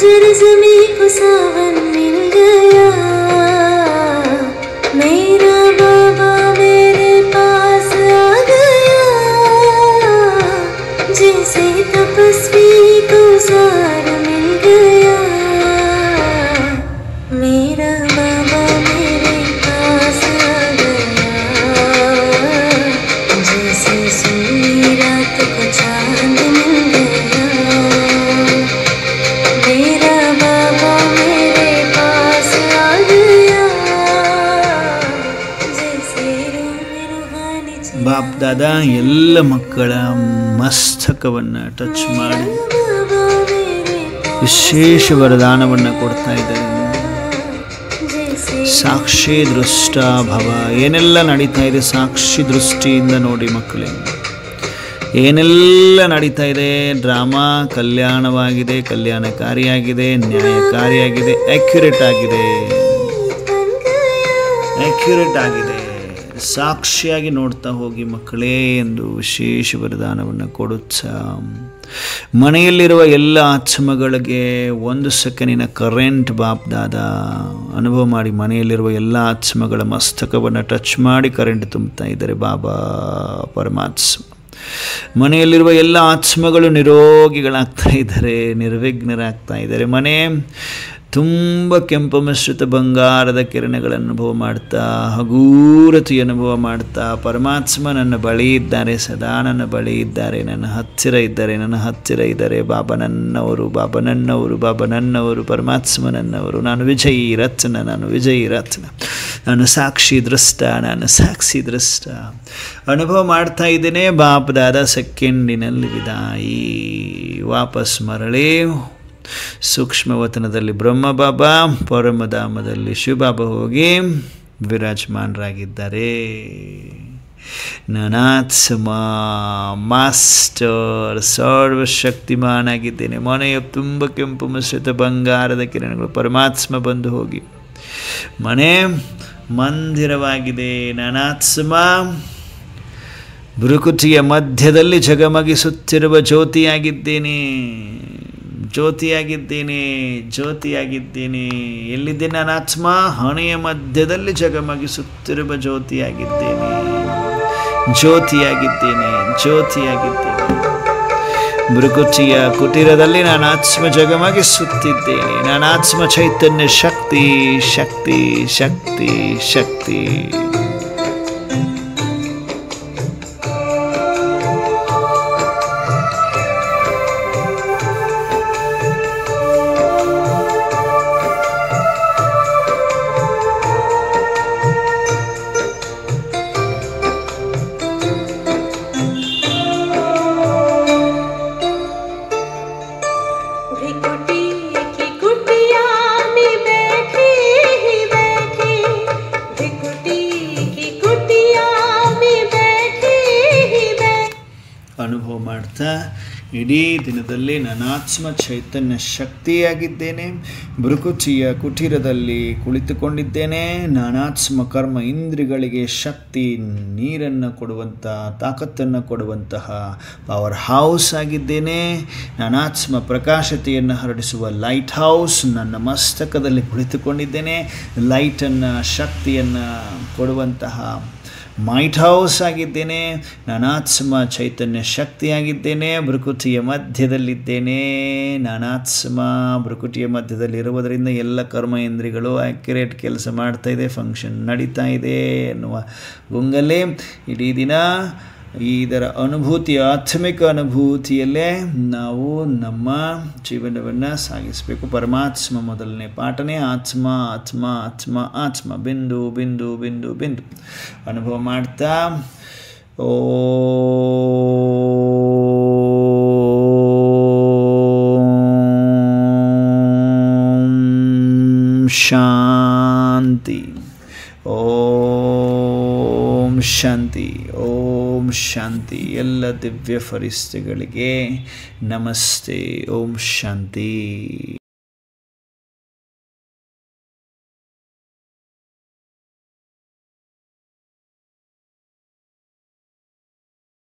बंजर ज़मीं को सावन मिल गया, मेरा बाबा मेरे पास आ गया, जैसे तपस्वी को ज़ार मिल गया, मेरा बाबा मेरे पास आ गया, जैसे सोई रात को चांद मिल गया, मेरा बाबा मेरे पास आ गया, जैसे रूह रूहानी चला। ಬಾಪ್ ದಾದಾ ಎಲ್ಲ ಮಕ್ಕಳ ಮಸ್ತಕವನ್ನು ಟಚ್ ಮಾಡಿ ವಿಶೇಷ ವರದಾನವನ್ನು ಕೊಡ್ತಾ ಇದ್ದಾರೆ. ಸಾಕ್ಷಿ ದೃಷ್ಟ ಭವ. ಏನೆಲ್ಲ ನಡೀತಾ ಇದೆ ಸಾಕ್ಷಿ ದೃಷ್ಟಿಯಿಂದ ನೋಡಿ ಮಕ್ಕಳೇ. ಏನೆಲ್ಲ ನಡೀತಾ ಇದೆ, ಡ್ರಾಮಾ ಕಲ್ಯಾಣವಾಗಿದೆ, ಕಲ್ಯಾಣಕಾರಿಯಾಗಿದೆ, ನ್ಯಾಯಕಾರಿಯಾಗಿದೆ, ಆ್ಯಕ್ಯುರೇಟ್ ಆಗಿದೆ, ಆ್ಯಕ್ಯುರೇಟ್ ಆಗಿದೆ. ಸಾಕ್ಷಿಯಾಗಿ ನೋಡ್ತಾ ಹೋಗಿ ಮಕ್ಕಳೇ ಎಂದು ವಿಶೇಷ ವರದಾನವನ್ನು ಕೊಡುತ್ತಾ ಮನೆಯಲ್ಲಿರುವ ಎಲ್ಲ ಆತ್ಮಗಳಿಗೆ 1 ಸೆಕೆಂಡಿನ ಕರೆಂಟ್ ಬಾಪ್ ದಾದಾ ಅನುಭವ ಮಾಡಿ ಮನೆಯಲ್ಲಿರುವ ಎಲ್ಲ ಆತ್ಮಗಳ ಮಸ್ತಕವನ್ನು ಟಚ್ ಮಾಡಿ ಕರೆಂಟ್ ತುಂಬುತ್ತಾ ಇದ್ದಾರೆ ಬಾಬಾ ಪರಮಾತ್ಮ. ಮನೆಯಲ್ಲಿರುವ ಎಲ್ಲ ಆತ್ಮಗಳು ನಿರೋಗಿಗಳಾಗ್ತಾ ಇದ್ದಾರೆ, ನಿರ್ವಿಘ್ನರಾಗ್ತಾ ಇದ್ದಾರೆ. ಮನೆ ತುಂಬ ಕೆಂಪು ಮಿಶ್ರಿತ ಬಂಗಾರದ ಕಿರಣಗಳನ್ನು ಅನುಭವ ಮಾಡ್ತಾ, ಹಗೂರತಿ ಅನುಭವ ಮಾಡ್ತಾ, ಪರಮಾತ್ಮ ನನ್ನ ಬಳಿ ಇದ್ದಾರೆ, ಸದಾ ನನ್ನ ಬಳಿ ಇದ್ದಾರೆ, ನನ್ನ ಹತ್ತಿರ ಇದ್ದಾರೆ, ನನ್ನ ಹತ್ತಿರ ಇದ್ದಾರೆ. ಬಾಬಾ ನನ್ನವರು, ಬಾಬಾ ನನ್ನವರು, ಬಾಬಾ ನನ್ನವರು, ಪರಮಾತ್ಮ ನನ್ನವರು. ನಾನು ವಿಜಯಿ ರತ್ನ, ನಾನು ವಿಜಯಿ ರತ್ನ, ನಾನು ಸಾಕ್ಷಿ ದೃಷ್ಟ, ನಾನು ಸಾಕ್ಷಿ ದೃಷ್ಟ ಅನುಭವ ಮಾಡ್ತಾ ಇದ್ದೇನೆ. ಬಾಪ್ ದಾದಾ ಸೆಕೆಂಡಿನಲ್ಲಿ ವಿದಾಯಿ. ವಾಪಸ್ ಮರಳಿ ಸೂಕ್ಷ್ಮವತನದಲ್ಲಿ ಬ್ರಹ್ಮ ಬಾಬಾ, ಪರಮಧಾಮದಲ್ಲಿ ಶಿವಬಾಬಾ ಹೋಗಿ ವಿರಾಜಮಾನರಾಗಿದ್ದಾರೆ. ನಾನಾತ್ಮ ಮಾಸ್ಟರ್ ಸರ್ವಶಕ್ತಿಮಾನ್ ಆಗಿದ್ದೇನೆ. ಮನೆಯ ತುಂಬ ಕೆಂಪು ಮಿಶ್ರಿತ ಬಂಗಾರದ ಕಿರಣಗಳು. ಪರಮಾತ್ಮ ಬಂದು ಹೋಗಿ ಮನೆ ಮಂದಿರವಾಗಿದೆ. ನಾನಾತ್ಮ ಭೃಕುಟಿಯ ಮಧ್ಯದಲ್ಲಿ ಝಗಮಗಿಸುತ್ತಿರುವ ಜ್ಯೋತಿಯಾಗಿದ್ದೇನೆ, ಜ್ಯೋತಿಯಾಗಿದ್ದೇನೆ, ಜ್ಯೋತಿಯಾಗಿದ್ದೇನೆ. ಎಲ್ಲಿದ್ದೇನೆ ನಾನಾತ್ಮ? ಹಣೆಯ ಮಧ್ಯದಲ್ಲಿ ಝಗಮಗಿಸುತ್ತಿರುವ ಜ್ಯೋತಿಯಾಗಿದ್ದೇನೆ, ಜ್ಯೋತಿಯಾಗಿದ್ದೇನೆ, ಜ್ಯೋತಿಯಾಗಿದ್ದೇನೆ. ಭೃಕುಟಿಯ ಕುಟೀರದಲ್ಲಿ ನಾನಾತ್ಮ ಜಗಮಗಿಸುತ್ತಿದ್ದೇನೆ. ನಾನಾತ್ಮ ಚೈತನ್ಯ ಶಕ್ತಿ, ಶಕ್ತಿ, ಶಕ್ತಿ, ಶಕ್ತಿ. ಅನುಭವ ಮಾಡ್ತಾ ಇಡೀ ದಿನದಲ್ಲಿ ನಾನಾತ್ಮ ಚೈತನ್ಯ ಶಕ್ತಿಯಾಗಿದ್ದೇನೆ. ಭೃಕುಟಿಯ ಕುಟೀರದಲ್ಲಿ ಕುಳಿತುಕೊಂಡಿದ್ದೇನೆ. ನಾನಾತ್ಮ ಕರ್ಮ ಇಂದ್ರಿಗಳಿಗೆ ಶಕ್ತಿ, ನೀರನ್ನು ಕೊಡುವಂಥ, ತಾಕತ್ತನ್ನು ಕೊಡುವಂತಹ ಪವರ್ ಹೌಸ್ ಆಗಿದ್ದೇನೆ. ನಾನಾತ್ಮ ಪ್ರಕಾಶತೆಯನ್ನು ಹರಡಿಸುವ ಲೈಟ್ ಹೌಸ್ ನನ್ನ ಮಸ್ತಕದಲ್ಲಿ ಕುಳಿತುಕೊಂಡಿದ್ದೇನೆ. ಲೈಟನ್ನು, ಶಕ್ತಿಯನ್ನು ಕೊಡುವಂತಹ ಮೈಟ್ ಹೌಸ್ ಆಗಿದ್ದೇನೆ. ನಾನಾತ್ಮ ಚೈತನ್ಯ ಶಕ್ತಿಯಾಗಿದ್ದೇನೆ. ಭೃಕುಟಿಯ ಮಧ್ಯದಲ್ಲಿದ್ದೇನೆ. ನಾನಾತ್ಮ ಭೃಕುಟಿಯ ಮಧ್ಯದಲ್ಲಿರುವುದರಿಂದ ಎಲ್ಲ ಕರ್ಮೇಂದ್ರಿಗಳು ಆ್ಯಕ್ಯುರೇಟ್ ಕೆಲಸ ಮಾಡ್ತಾ ಇದೆ, ಫಂಕ್ಷನ್ ನಡೀತಾ ಇದೆ ಎನ್ನುವ ಗುಂಗಲ್ಲೇ ಇಡೀ ದಿನ ಇದರ ಅನುಭೂತಿ, ಆತ್ಮಿಕ ಅನುಭೂತಿಯಲ್ಲೇ ನಾವು ನಮ್ಮ ಜೀವನವನ್ನು ಸಾಗಿಸಬೇಕು. ಪರಮಾತ್ಮ ಮೊದಲನೇ ಪಾಠನೇ ಆತ್ಮ, ಆತ್ಮ, ಆತ್ಮ, ಆತ್ಮ. ಬಿಂದು, ಬಿಂದು, ಬಿಂದು, ಬಿಂದು ಅನುಭವ ಮಾಡ್ತಾ ಶಾಂತಿ, ಓಂ ಶಾಂತಿ, ಓಂ ಶಾಂತಿ. ಎಲ್ಲ ದಿವ್ಯ ಫರಿಸ್ತೆಗಳಿಗೆ ನಮಸ್ತೆ. ಓಂ ಶಾಂತಿ.